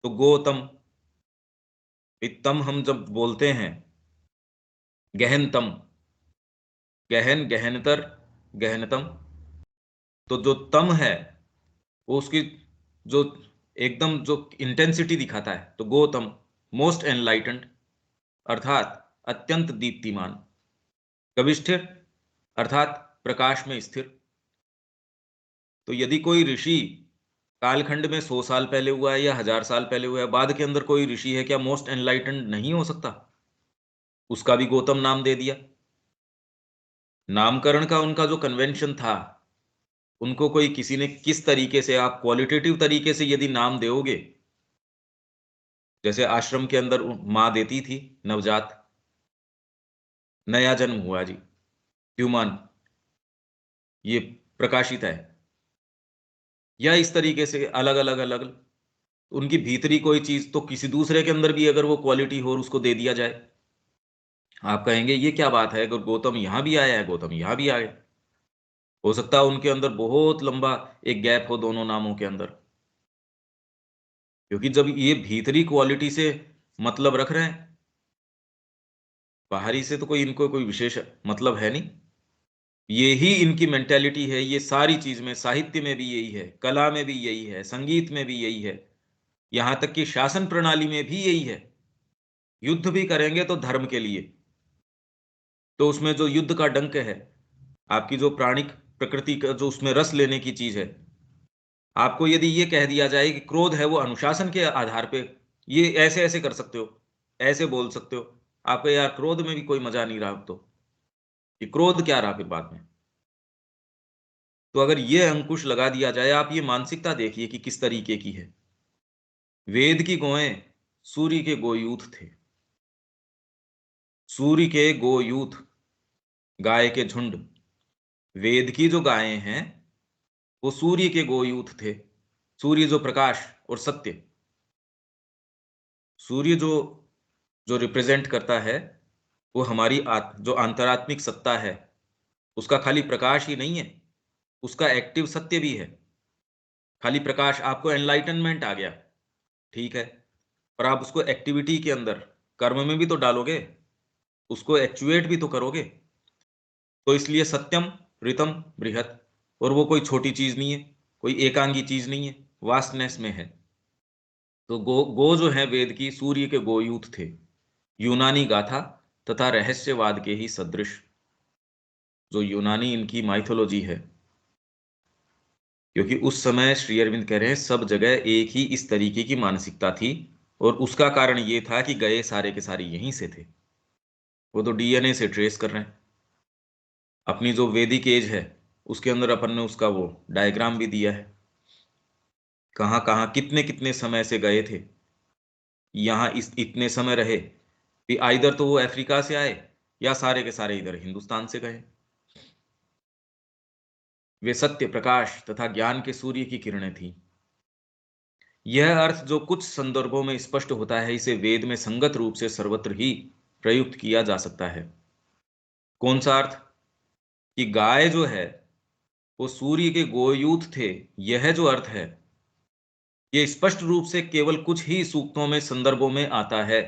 तो गौतम, तम हम जब बोलते हैं, गहनतम, गहन, गहनतर, गहनतम, तो जो तम है वो उसकी जो एकदम जो इंटेंसिटी दिखाता है, तो गौतम, मोस्ट एनलाइटेंड, अर्थात अत्यंत दीप्तिमान। कविष्ठिर, अर्थात प्रकाश में स्थिर। तो यदि कोई ऋषि कालखंड में 100 साल पहले हुआ है या 1000 साल पहले हुआ है, बाद के अंदर कोई ऋषि है, क्या मोस्ट एनलाइटेंड नहीं हो सकता? उसका भी गौतम नाम दे दिया। नामकरण का उनका जो कन्वेंशन था, उनको कोई किसी ने किस तरीके से, आप क्वालिटेटिव तरीके से यदि नाम दोगे, जैसे आश्रम के अंदर मां देती थी, नवजात, नया जन्म हुआ जी, ह्यूमन, ये प्रकाशित है, या इस तरीके से अलग अलग अलग उनकी भीतरी कोई चीज, तो किसी दूसरे के अंदर भी अगर वो क्वालिटी हो और उसको दे दिया जाए, आप कहेंगे ये क्या बात है, अगर गौतम यहां भी आया है, गौतम यहां भी आ गया। हो सकता है उनके अंदर बहुत लंबा एक गैप हो दोनों नामों के अंदर, क्योंकि जब ये भीतरी क्वालिटी से मतलब रख रहे हैं, बाहरी से तो कोई इनको कोई विशेष मतलब है नहीं। ये ही इनकी मेंटेलिटी है, ये सारी चीज में, साहित्य में भी यही है, कला में भी यही है, संगीत में भी यही है, यहां तक कि शासन प्रणाली में भी यही है। युद्ध भी करेंगे तो धर्म के लिए, तो उसमें जो युद्ध का डंक है, आपकी जो प्राणिक प्रकृति का जो उसमें रस लेने की चीज है, आपको यदि ये कह दिया जाए कि क्रोध है वो अनुशासन के आधार पे, ये ऐसे ऐसे कर सकते हो, ऐसे बोल सकते हो, आपको यार क्रोध में भी कोई मजा नहीं रहा, तो ये क्रोध क्या रहा फिर बाद में। तो अगर ये अंकुश लगा दिया जाए, आप ये मानसिकता देखिए कि किस तरीके की है। वेद की गौएं सूर्य के गोयूथ थे, सूर्य के गोयूथ, गाय के झुंड। वेद की जो गायें हैं वो सूर्य के गोयूथ थे। सूर्य जो प्रकाश और सत्य, सूर्य जो जो रिप्रेजेंट करता है, वो हमारी जो अंतरात्मिक सत्ता है, उसका खाली प्रकाश ही नहीं है, उसका एक्टिव सत्य भी है। खाली प्रकाश, आपको एनलाइटनमेंट आ गया, ठीक है, पर आप उसको एक्टिविटी के अंदर, कर्म में भी तो डालोगे, उसको एक्चुएट भी तो करोगे। तो इसलिए सत्यम ऋतम बृहत, और वो कोई छोटी चीज नहीं है, कोई एकांगी चीज नहीं है, वास्टनेस में है। तो गो जो है वेद की, सूर्य के गोयूथ थे, यूनानी गाथा तथा रहस्यवाद के ही सदृश। जो यूनानी इनकी माइथोलॉजी है, क्योंकि उस समय श्री अरविंद कह रहे हैं सब जगह एक ही इस तरीके की मानसिकता थी, और उसका कारण ये था कि गए सारे के सारे यहीं से थे। वो तो डीएनए से ट्रेस कर रहे हैं। अपनी जो वैदिक एज है, उसके अंदर अपन ने उसका वो डायग्राम भी दिया है, कहाँ कहाँ कितने कितने समय से गए थे, यहाँ इस इतने समय रहे, कि आइदर तो वो अफ्रीका से आए, या सारे के सारे इधर हिंदुस्तान से गए। वे सत्य, प्रकाश तथा ज्ञान के सूर्य की किरणें थीं। यह अर्थ जो कुछ संदर्भों में स्पष्ट होता है, इसे वेद में संगत रूप से सर्वत्र ही प्रयुक्त किया जा सकता है। कौन सा अर्थ? कि गाय जो है वो सूर्य के गोयूथ थे, यह जो अर्थ है, ये स्पष्ट रूप से केवल कुछ ही सूक्तों में, संदर्भों में आता है,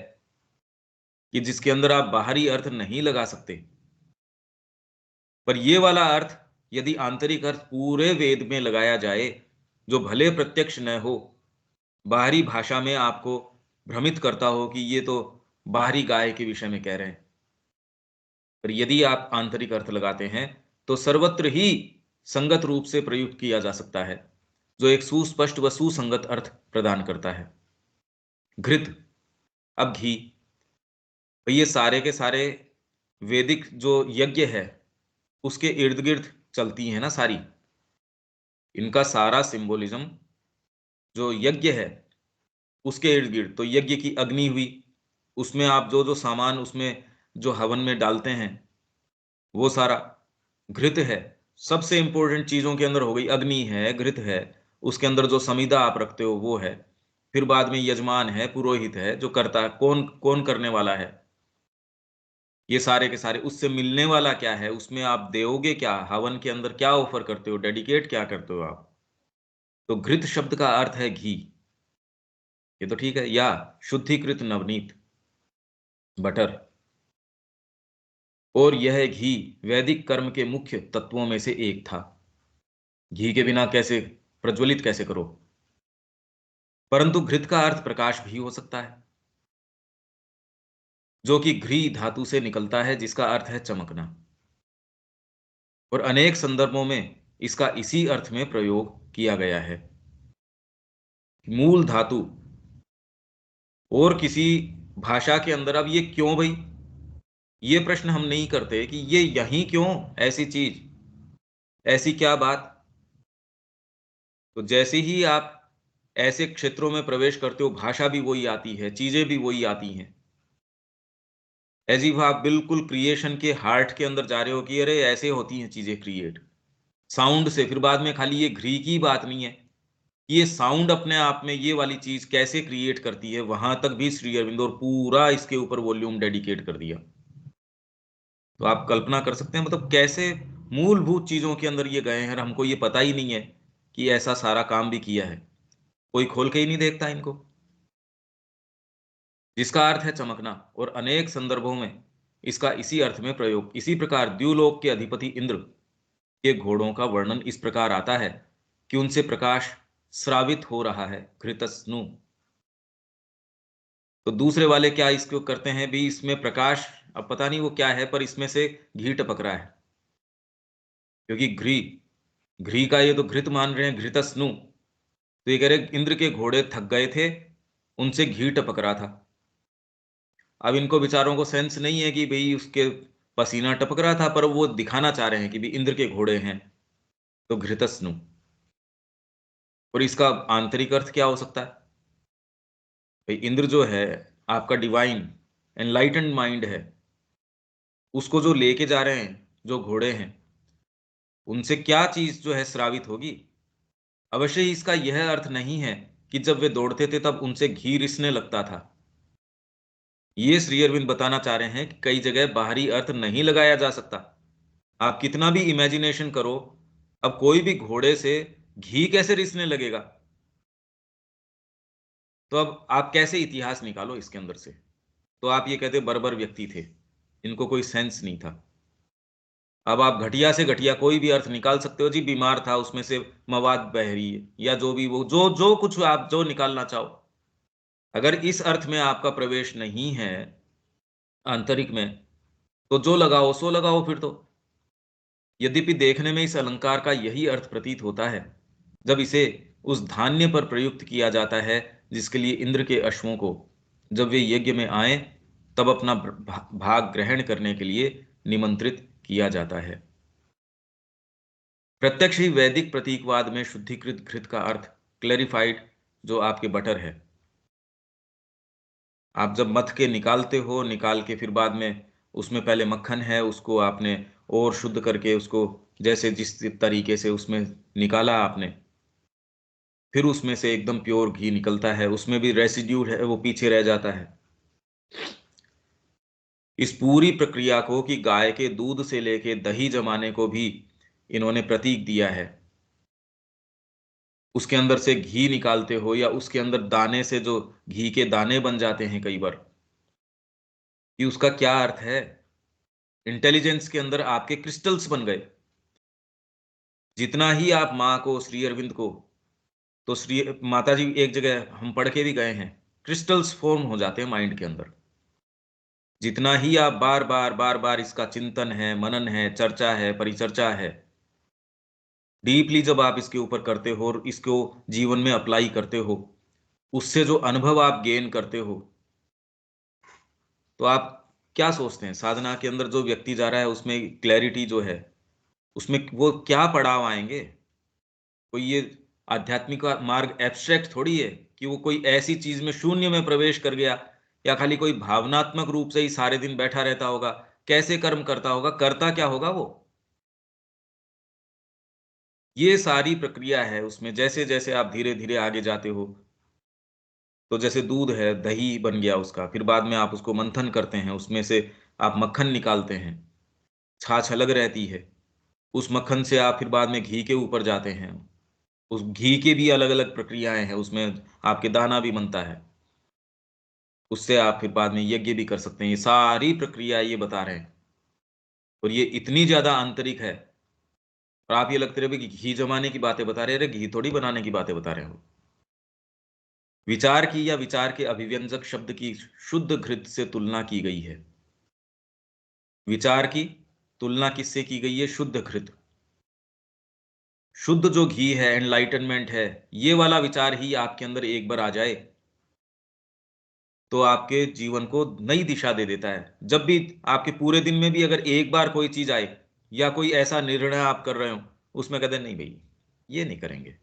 कि जिसके अंदर आप बाहरी अर्थ नहीं लगा सकते। पर ये वाला अर्थ यदि आंतरिक अर्थ पूरे वेद में लगाया जाए, जो भले प्रत्यक्ष न हो, बाहरी भाषा में आपको भ्रमित करता हो कि ये तो बाहरी गाय के विषय में कह रहे हैं, पर यदि आप आंतरिक अर्थ लगाते हैं, तो सर्वत्र ही संगत रूप से प्रयुक्त किया जा सकता है, जो एक सुस्पष्ट व सुसंगत अर्थ प्रदान करता है। घृत, अब घी, ये सारे के सारे वैदिक जो यज्ञ है, उसके इर्द गिर्द चलती है ना सारी, इनका सारा सिंबोलिज्म जो यज्ञ है उसके इर्द गिर्द। तो यज्ञ की अग्नि हुई, उसमें आप जो जो सामान उसमें जो हवन में डालते हैं, वो सारा घृत है। सबसे इंपॉर्टेंट चीजों के अंदर हो गई, अग्नि है, घृत है, उसके अंदर जो समिधा आप रखते हो वो है, फिर बाद में यजमान है, पुरोहित है, जो करता है, कौन कौन करने वाला है, ये सारे के सारे। उससे मिलने वाला क्या है, उसमें आप दोगे क्या, हवन के अंदर क्या ऑफर करते हो, डेडिकेट क्या करते हो आप। तो घृत शब्द का अर्थ है घी, ये तो ठीक है, या शुद्धिकृत नवनीत, बटर। और यह घी वैदिक कर्म के मुख्य तत्वों में से एक था। घी के बिना कैसे प्रज्वलित कैसे करो। परंतु घृत का अर्थ प्रकाश भी हो सकता है, जो कि घृ धातु से निकलता है, जिसका अर्थ है चमकना। और अनेक संदर्भों में इसका इसी अर्थ में प्रयोग किया गया है। मूल धातु और किसी भाषा के अंदर, अब ये क्यों भाई, ये प्रश्न हम नहीं करते कि ये यहीं क्यों, ऐसी चीज, ऐसी क्या बात। तो जैसे ही आप ऐसे क्षेत्रों में प्रवेश करते हो, भाषा भी वही आती है, चीजें भी वही आती हैं। एज इफ आप बिल्कुल क्रिएशन के हार्ट के अंदर जा रहे हो कि अरे ऐसे होती हैं चीजें क्रिएट, साउंड से। फिर बाद में खाली ये घ्री की बात नहीं है, ये साउंड अपने आप में ये वाली चीज कैसे क्रिएट करती है, वहां तक भी श्री अरविंद और पूरा इसके ऊपर वॉल्यूम डेडिकेट कर दिया। तो आप कल्पना कर सकते हैं मतलब कैसे मूलभूत चीजों के अंदर ये गए हैं और हमको ये पता ही नहीं है कि ऐसा सारा काम भी किया है। कोई खोल के ही नहीं देखता इनको। जिसका अर्थ है चमकना, और अनेक संदर्भों में इसका इसी अर्थ में प्रयोग। इसी प्रकार द्युलोक के अधिपति इंद्र के घोड़ों का वर्णन इस प्रकार आता है कि उनसे प्रकाश स्रावित हो रहा है, घृतस्नु। तो दूसरे वाले क्या इसको करते हैं भी, इसमें प्रकाश, अब पता नहीं वो क्या है, पर इसमें से घी टपक रहा है। क्योंकि घृ, घृ का ये तो घृत मान रहे हैं, घृतस्नु। तो ये कह रहे इंद्र के घोड़े थक गए थे, उनसे घी टपक रहा था। अब इनको बेचारों को सेंस नहीं है कि भाई उसके पसीना टपक रहा था, पर वो दिखाना चाह रहे हैं कि भाई इंद्र के घोड़े हैं, तो घृतस्नु। और इसका आंतरिक अर्थ क्या हो सकता है? भाई इंद्र जो है आपका डिवाइन एनलाइटेंड माइंड है, उसको जो लेके जा रहे हैं जो घोड़े हैं, उनसे क्या चीज जो है श्रावित होगी। अवश्य ही इसका यह अर्थ नहीं है कि जब वे दौड़ते थे तब उनसे घी रिसने लगता था। ये श्री अरविंद बताना चाह रहे हैं कि कई जगह बाहरी अर्थ नहीं लगाया जा सकता। आप कितना भी इमेजिनेशन करो, अब कोई भी घोड़े से घी कैसे रिसने लगेगा? तो अब आप कैसे इतिहास निकालो इसके अंदर से? तो आप ये कहते बर्बर व्यक्ति थे, इनको कोई सेंस नहीं था। अब आप घटिया से घटिया कोई भी अर्थ निकाल सकते हो जी, बीमार था उसमें से मवाद बह रही है, या जो भी वो जो जो कुछ आप जो निकालना चाहो। अगर इस अर्थ में आपका प्रवेश नहीं है आंतरिक में, तो जो लगाओ सो लगाओ फिर तो। यद्यपि देखने में इस अलंकार का यही अर्थ प्रतीत होता है, जब इसे उस धान्य पर प्रयुक्त किया जाता है जिसके लिए इंद्र के अश्वों को, जब वे यज्ञ में आए, तब अपना भाग ग्रहण करने के लिए निमंत्रित किया जाता है। प्रत्यक्ष ही वैदिक प्रतीकवाद में शुद्धिकृत घृत का अर्थ क्लैरिफाइड, जो आपके बटर है, आप जब मथ के निकालते हो, निकाल के फिर बाद में उसमें पहले मक्खन है, उसको आपने और शुद्ध करके उसको जैसे जिस तरीके से उसमें निकाला आपने, फिर उसमें से एकदम प्योर घी निकलता है, उसमें भी रेसिड्यू है वो पीछे रह जाता है। इस पूरी प्रक्रिया को कि गाय के दूध से लेके दही जमाने को भी इन्होंने प्रतीक दिया है। उसके अंदर से घी निकालते हो या उसके अंदर दाने से जो घी के दाने बन जाते हैं कई बार, कि उसका क्या अर्थ है। इंटेलिजेंस के अंदर आपके क्रिस्टल्स बन गए। जितना ही आप माँ को, श्री अरविंद को, तो श्री माता जी एक जगह हम पढ़ के भी गए हैं, क्रिस्टल्स फॉर्म हो जाते हैं माइंड के अंदर। जितना ही आप बार बार बार बार इसका चिंतन है, मनन है, चर्चा है, परिचर्चा है, डीपली जब आप इसके ऊपर करते हो और इसको जीवन में अप्लाई करते हो, उससे जो अनुभव आप गेन करते हो, तो आप क्या सोचते हैं साधना के अंदर जो व्यक्ति जा रहा है उसमें क्लैरिटी जो है, उसमें वो क्या पड़ाव आएंगे? कोई ये आध्यात्मिक का मार्ग एब्स्ट्रैक्ट थोड़ी है कि वो कोई ऐसी चीज में शून्य में प्रवेश कर गया, या खाली कोई भावनात्मक रूप से ही सारे दिन बैठा रहता होगा, कैसे कर्म करता होगा, करता क्या होगा वो। ये सारी प्रक्रिया है उसमें, जैसे जैसे आप धीरे धीरे आगे जाते हो, तो जैसे दूध है, दही बन गया उसका, फिर बाद में आप उसको मंथन करते हैं, उसमें से आप मक्खन निकालते हैं, छाछ अलग रहती है। उस मक्खन से आप फिर बाद में घी के ऊपर जाते हैं, उस घी के भी अलग अलग प्रक्रियाएं हैं, उसमें आपके दाना भी बनता है, उससे आप फिर बाद में यज्ञ भी कर सकते हैं। ये सारी प्रक्रिया ये बता रहे हैं, और ये इतनी ज्यादा आंतरिक है। और आप ये लगते रहे कि घी जमाने की बातें बता रहे हैं, घी थोड़ी बनाने की बातें बता रहे हो। विचार की या विचार के अभिव्यंजक शब्द की शुद्ध घृत से तुलना की गई है। विचार की तुलना किससे की गई है? शुद्ध घृत। शुद्ध जो घी है, एनलाइटनमेंट है, ये वाला विचार ही आपके अंदर एक बार आ जाए तो आपके जीवन को नई दिशा दे देता है। जब भी आपके पूरे दिन में भी अगर एक बार कोई चीज आए या कोई ऐसा निर्णय आप कर रहे हो, उसमें कहते हैं नहीं भाई, ये नहीं करेंगे।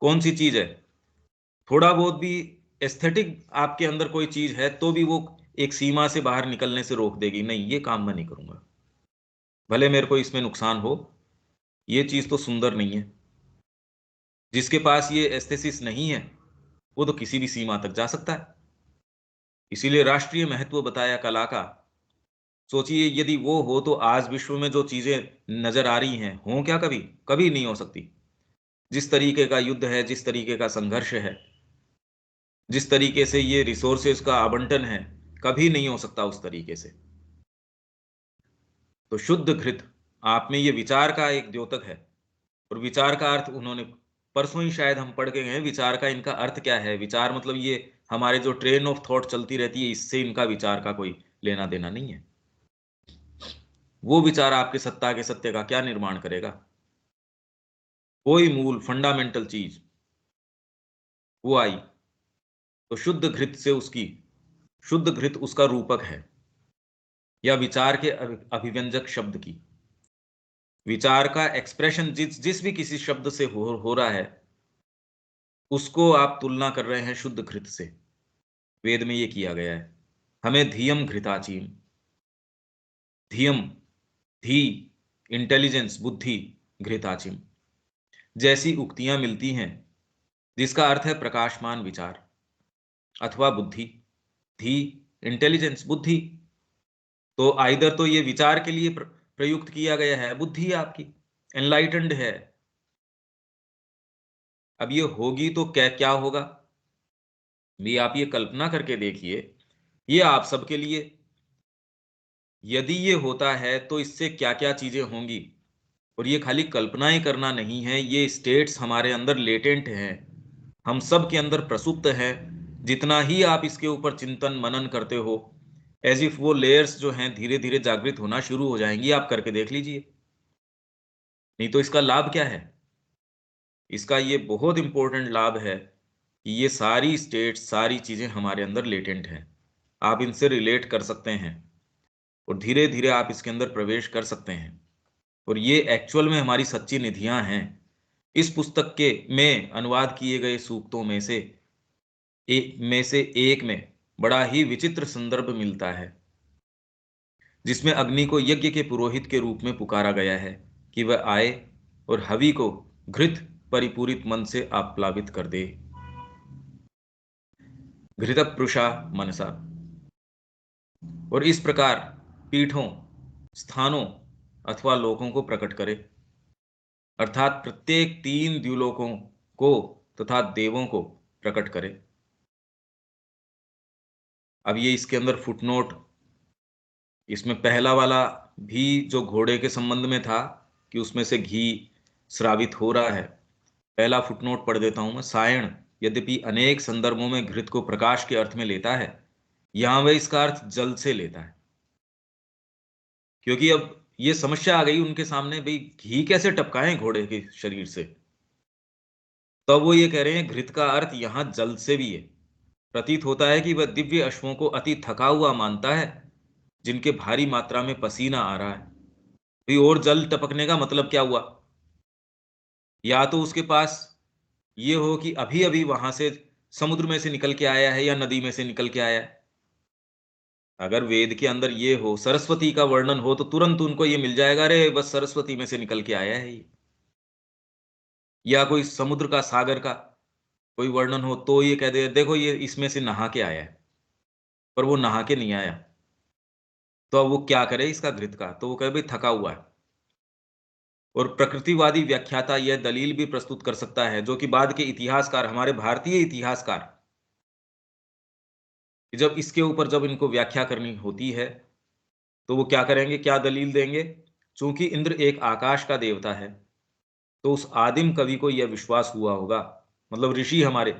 कौन सी चीज है? थोड़ा बहुत भी एस्थेटिक आपके अंदर कोई चीज है तो भी वो एक सीमा से बाहर निकलने से रोक देगी, नहीं ये काम मैं नहीं करूंगा, भले मेरे को इसमें नुकसान हो, ये चीज तो सुंदर नहीं है। जिसके पास ये एस्थेसिस नहीं है वो तो किसी भी सीमा तक जा सकता है। इसीलिए राष्ट्रीय महत्व बताया कला का। सोचिए यदि वो हो तो आज विश्व में जो चीजें नजर आ रही हैं, हो क्या कभी? कभी नहीं हो सकती। जिस तरीके का युद्ध है, जिस तरीके का संघर्ष है, जिस तरीके से ये रिसोर्सेज का आवंटन है, कभी नहीं हो सकता उस तरीके से। तो शुद्ध घृत आप में ये विचार का एक द्योतक है। और विचार का अर्थ उन्होंने परसों ही शायद हम पढ़ के गए हैं। विचार का इनका अर्थ क्या है? विचार मतलब ये हमारे जो ट्रेन ऑफ थॉट चलती रहती है, इससे इनका विचार का कोई लेना देना नहीं है। वो विचार आपके सत्ता के सत्य का क्या निर्माण करेगा? कोई मूल फंडामेंटल चीज वो आई तो शुद्ध घृत से उसकी, शुद्ध घृत उसका रूपक है, या विचार के अभिव्यंजक शब्द की। विचार का एक्सप्रेशन जिस जिस भी किसी शब्द से हो रहा है, उसको आप तुलना कर रहे हैं शुद्ध घृत से। वेद में ये किया गया है। हमें धियम घृताचीम, धियम, धी, इंटेलिजेंस, बुद्धि, घृताचिम जैसी उक्तियां मिलती हैं, जिसका अर्थ है प्रकाशमान विचार अथवा बुद्धि। धी, इंटेलिजेंस, बुद्धि, तो आइदर तो ये विचार के लिए प्रयुक्त किया गया है, बुद्धि आपकी एनलाइटेंड है। अब ये होगी तो क्या क्या होगा भी? आप ये कल्पना करके देखिए, ये आप सबके लिए, यदि ये होता है तो इससे क्या क्या चीजें होंगी। और ये खाली कल्पनाएं करना नहीं है, ये स्टेट्स हमारे अंदर लेटेंट हैं, हम सब के अंदर प्रसुप्त हैं। जितना ही आप इसके ऊपर चिंतन मनन करते हो, एज इफ वो लेयर्स जो हैं धीरे धीरे जागृत होना शुरू हो जाएंगी। आप करके देख लीजिए। नहीं तो इसका लाभ क्या है? इसका ये बहुत इंपॉर्टेंट लाभ है कि ये सारी स्टेट्स, सारी चीजें हमारे अंदर लेटेंट हैं। आप इनसे रिलेट कर सकते हैं और धीरे धीरे आप इसके अंदर प्रवेश कर सकते हैं। और ये एक्चुअल में हमारी सच्ची निधियां हैं। इस पुस्तक के में अनुवाद किए गए सूक्तों में से एक में बड़ा ही विचित्र संदर्भ मिलता है, जिसमें अग्नि को यज्ञ के पुरोहित के रूप में पुकारा गया है कि वह आए और हवि को घृत परिपूरित मन से आप्लावित कर दे। घृतपृषा मनसा। और इस प्रकार पीठों, स्थानों अथवा लोकों को प्रकट करे, अर्थात प्रत्येक 3 द्युलोकों को तथा देवों को प्रकट करे। अब ये इसके अंदर फुटनोट, इसमें पहला वाला भी जो घोड़े के संबंध में था कि उसमें से घी स्रावित हो रहा है, पहला फुटनोट पढ़ देता हूं मैं। सायण यद्यपि अनेक संदर्भों में घृत को प्रकाश के अर्थ में लेता है, यहां वह इसका अर्थ जल से लेता है। क्योंकि अब ये समस्या आ गई उनके सामने, भाई घी कैसे टपकाएं घोड़े के शरीर से? तब वो ये कह रहे हैं घृत का अर्थ यहां जल से भी है। प्रतीत होता है कि वह दिव्य अश्वों को अति थका हुआ मानता है, जिनके भारी मात्रा में पसीना आ रहा है। भाई और जल टपकने का मतलब क्या हुआ? या तो उसके पास ये हो कि अभी अभी वहां से समुद्र में से निकल के आया है या नदी में से निकल के आया है। अगर वेद के अंदर ये हो, सरस्वती का वर्णन हो, तो तुरंत उनको ये मिल जाएगा, अरे बस सरस्वती में से निकल के आया है ये। या कोई समुद्र का, सागर का कोई वर्णन हो तो ये कह दे देखो ये इसमें से नहा के आया है, पर वो नहा के नहीं आया। तो अब वो क्या करे इसका घृत का? तो वो कहे भाई थका हुआ है। और प्रकृतिवादी व्याख्याता यह दलील भी प्रस्तुत कर सकता है, जो कि बाद के इतिहासकार, हमारे भारतीय इतिहासकार, कि जब इसके ऊपर जब इनको व्याख्या करनी होती है तो वो क्या करेंगे, क्या दलील देंगे? चूंकि इंद्र एक आकाश का देवता है, तो उस आदिम कवि को यह विश्वास हुआ होगा, मतलब ऋषि हमारे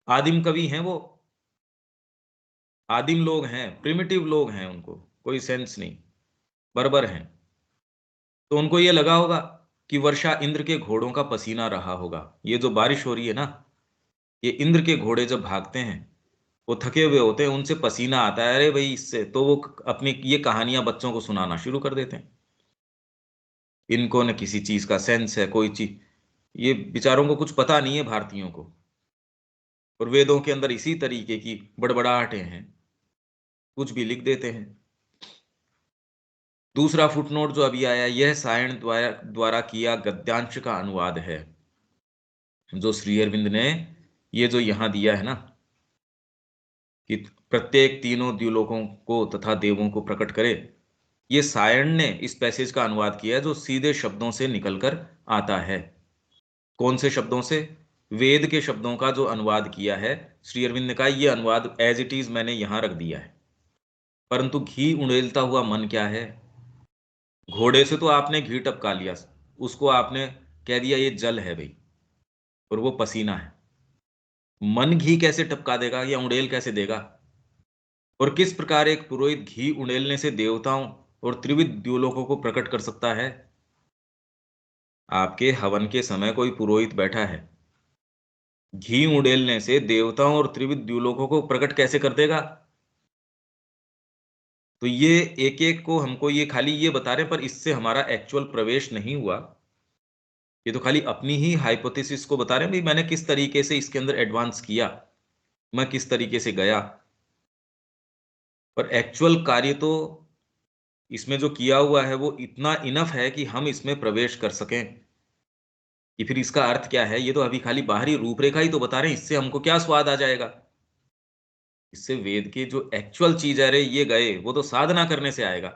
आदिम कवि हैं, वो आदिम लोग हैं, प्रिमिटिव लोग हैं, उनको कोई सेंस नहीं। बर्बर हैं, तो उनको ये लगा होगा कि वर्षा इंद्र के घोड़ों का पसीना रहा होगा। ये जो बारिश हो रही है ना, ये इंद्र के घोड़े जब भागते हैं, वो थके हुए होते हैं, उनसे पसीना आता है, अरे भाई इससे, तो वो अपनी ये कहानियां बच्चों को सुनाना शुरू कर देते हैं। इनको न किसी चीज का सेंस है, कोई चीज, ये बेचारों को कुछ पता नहीं है भारतीयों को। और वेदों के अंदर इसी तरीके की बड़बड़ाहटें हैं, कुछ भी लिख देते हैं। दूसरा फुटनोट जो अभी आया, यह सायण द्वारा द्वारा किया गद्यांश का अनुवाद है। जो श्री अरविंद ने ये जो यहां दिया है ना, कि प्रत्येक तीनों द्युलोकों को तथा देवों को प्रकट करे, ये सायण ने इस पैसेज का अनुवाद किया है, जो सीधे शब्दों से निकलकर आता है। कौन से शब्दों से? वेद के शब्दों का जो अनुवाद किया है श्री अरविंद ने कहा, ये अनुवाद एज इट इज मैंने यहां रख दिया है। परंतु घी उड़ेलता हुआ मन क्या है? घोड़े से तो आपने घी टपका लिया, उसको आपने कह दिया ये जल है भाई, और वो पसीना है। मन घी कैसे टपका देगा या उड़ेल कैसे देगा? और किस प्रकार एक पुरोहित घी उड़ेलने से देवताओं और त्रिविध द्युलोकों को प्रकट कर सकता है? आपके हवन के समय कोई पुरोहित बैठा है, घी उड़ेलने से देवताओं और त्रिविध द्युलोकों को प्रकट कैसे कर देगा? तो ये एक एक को हमको ये खाली ये बता रहे हैं, पर इससे हमारा एक्चुअल प्रवेश नहीं हुआ। ये तो खाली अपनी ही हाइपोथेसिस को बता रहे हैं, भाई मैंने किस तरीके से इसके अंदर एडवांस किया, मैं किस तरीके से गया। पर एक्चुअल कार्य तो इसमें जो किया हुआ है वो इतना इनफ है कि हम इसमें प्रवेश कर सकें। कि फिर इसका अर्थ क्या है, ये तो अभी खाली बाहरी रूपरेखा ही तो बता रहे हैं, इससे हमको क्या स्वाद आ जाएगा? इससे वेद के जो एक्चुअल चीज है, रे ये गए, वो तो साधना करने से आएगा।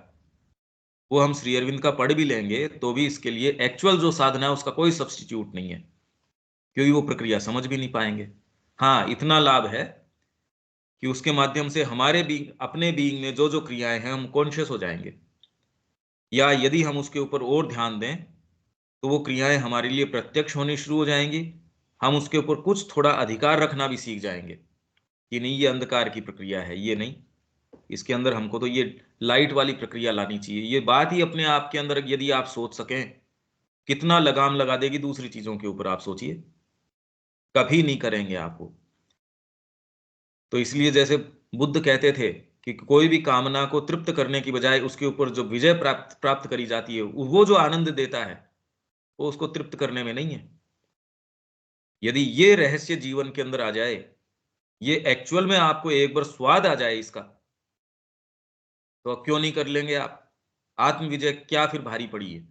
वो हम श्री अरविंद का पढ़ भी लेंगे तो भी इसके लिए एक्चुअल जो साधना है उसका कोई सब्स्टिट्यूट नहीं है, क्योंकि वो प्रक्रिया समझ भी नहीं पाएंगे। हाँ, इतना लाभ है कि उसके माध्यम से हमारे बीइंग, अपने बीइंग में जो जो क्रियाएं हैं हम कॉन्शियस हो जाएंगे, या यदि हम उसके ऊपर और ध्यान दें तो वो क्रियाएं हमारे लिए प्रत्यक्ष होनी शुरू हो जाएंगी। हम उसके ऊपर कुछ थोड़ा अधिकार रखना भी सीख जाएंगे, कि नहीं ये अंधकार की प्रक्रिया है, ये नहीं, इसके अंदर हमको तो ये लाइट वाली प्रक्रिया लानी चाहिए। ये बात ही अपने आप के अंदर यदि आप सोच सकें, कितना लगाम लगा देगी दूसरी चीजों के ऊपर, आप सोचिए। कभी नहीं करेंगे आप वो। तो इसलिए जैसे बुद्ध कहते थे कि कोई भी कामना को तृप्त करने की बजाय उसके ऊपर जो विजय प्राप्त प्राप्त करी जाती है, वो जो आनंद देता है, वो उसको तृप्त करने में नहीं है। यदि ये रहस्य जीवन के अंदर आ जाए, ये एक्चुअल में आपको एक बार स्वाद आ जाए इसका, तो क्यों नहीं कर लेंगे आप? आत्म विजय क्या फिर भारी पड़ी है?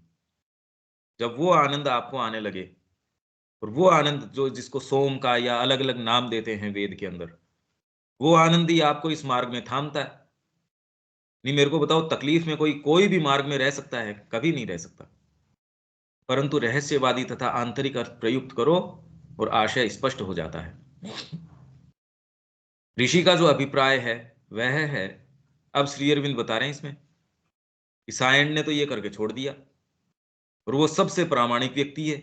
जब वो आनंद आपको आने लगे, और वो आनंद जो जिसको सोम का या अलग अलग नाम देते हैं वेद के अंदर, वो आनंद ही आपको इस मार्ग में थामता है। नहीं, मेरे को बताओ, तकलीफ में कोई कोई भी मार्ग में रह सकता है? कभी नहीं रह सकता। परंतु रहस्यवादी तथा आंतरिक अर्थ प्रयुक्त करो और आशय स्पष्ट हो जाता है। ऋषि का जो अभिप्राय है वह है, अब श्री अरविंद बता रहे हैं इसमें, ईसायन ने तो ये करके छोड़ दिया, और वो सबसे प्रामाणिक व्यक्ति है,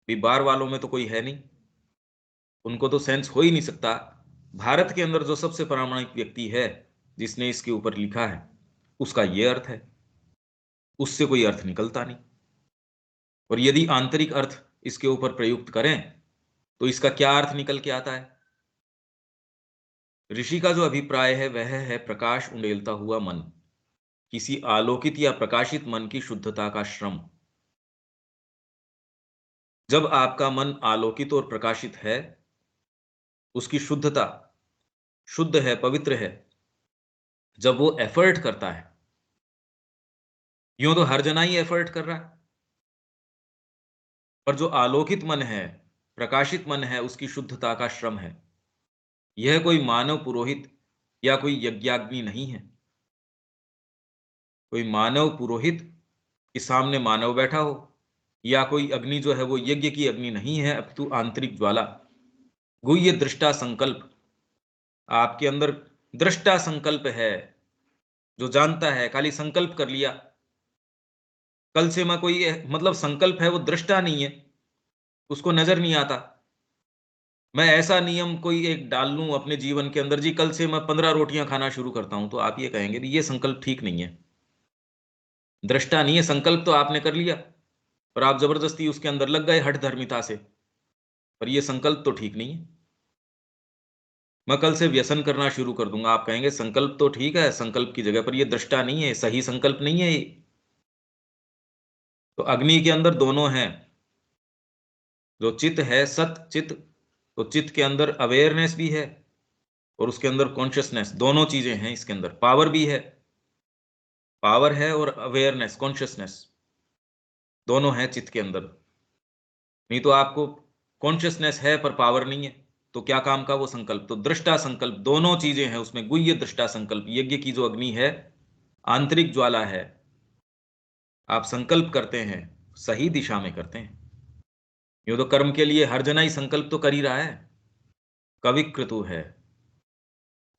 भी बार वालों में तो कोई है नहीं, उनको तो सेंस हो ही नहीं सकता। भारत के अंदर जो सबसे प्रामाणिक व्यक्ति है, जिसने इसके ऊपर लिखा है, उसका ये अर्थ है, उससे कोई अर्थ निकलता नहीं। और यदि आंतरिक अर्थ इसके ऊपर प्रयुक्त करें तो इसका क्या अर्थ निकल के आता है? ऋषि का जो अभिप्राय है वह है प्रकाश उंडेलता हुआ मन, किसी आलोकित या प्रकाशित मन की शुद्धता का श्रम। जब आपका मन आलोकित और प्रकाशित है, उसकी शुद्धता, शुद्ध है, पवित्र है, जब वो एफर्ट करता है, यूं तो हर जना ही एफर्ट कर रहा है, पर जो आलोकित मन है, प्रकाशित मन है, उसकी शुद्धता का श्रम है। यह कोई मानव पुरोहित या कोई यज्ञाग्नि नहीं है। कोई मानव पुरोहित के सामने मानव बैठा हो, या कोई अग्नि जो है वो यज्ञ की अग्नि नहीं है, अपितु आंतरिक ज्वाला, गुह्य दृष्टा संकल्प। आपके अंदर दृष्टा संकल्प है, जो जानता है, खाली संकल्प कर लिया कल से मैं कोई, मतलब संकल्प है, वो दृष्टा नहीं है, उसको नजर नहीं आता। मैं ऐसा नियम कोई एक डाल लूं अपने जीवन के अंदर, जी कल से मैं 15 रोटियां खाना शुरू करता हूं, तो आप ये कहेंगे भी ये संकल्प ठीक नहीं है। दृष्टा नहीं है। संकल्प तो आपने कर लिया और आप जबरदस्ती उसके अंदर लग गए हठ धर्मिता से, पर ये संकल्प तो ठीक नहीं है। मैं कल से व्यसन करना शुरू कर दूंगा। आप कहेंगे संकल्प तो ठीक है, संकल्प की जगह पर ये दृष्टा नहीं है, सही संकल्प नहीं है ये। तो अग्नि के अंदर दोनों हैं, जो चित्त है सत चित्त, तो चित्त के अंदर अवेयरनेस भी है और उसके अंदर कॉन्शियसनेस, दोनों चीजें हैं इसके अंदर। पावर भी है, पावर है और अवेयरनेस कॉन्शियसनेस दोनों है चित्त के अंदर। नहीं तो आपको कॉन्शियसनेस है पर पावर नहीं है, तो क्या काम का वो संकल्प। तो दृष्टा संकल्प दोनों चीजें हैं उसमें। गुह्य दृष्टा संकल्प, यज्ञ की जो अग्नि है आंतरिक ज्वाला है। आप संकल्प करते हैं, सही दिशा में करते हैं। ये तो कर्म के लिए हर जना ही संकल्प तो कर ही रहा है, कविक्रतु है।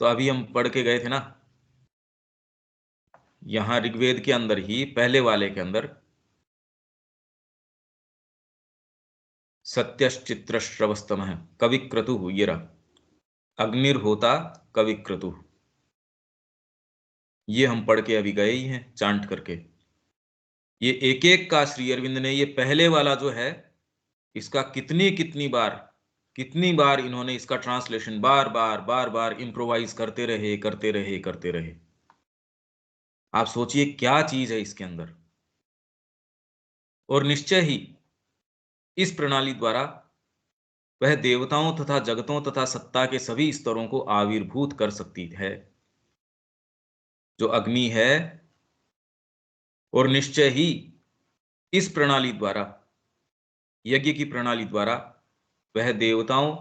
तो अभी हम पढ़ के गए थे ना, यहां ऋग्वेद के अंदर ही पहले वाले के अंदर सत्यश्चित्रश्रवस्तम कविक्रतु, ये रहा अग्निर्होता कविक्रतु। ये हम पढ़ के अभी गए ही हैं चांट करके। ये एक एक का श्री अरविंद ने, ये पहले वाला जो है इसका कितनी बार इन्होंने इसका ट्रांसलेशन बार बार बार बार इम्प्रोवाइज करते रहे करते रहे करते रहे। आप सोचिए क्या चीज है इसके अंदर। और निश्चय ही इस प्रणाली द्वारा वह देवताओं तथा जगतों तथा सत्ता के सभी स्तरों को आविर्भूत कर सकती है, जो अग्नि है। और निश्चय ही इस प्रणाली द्वारा, यज्ञ की प्रणाली द्वारा, वह देवताओं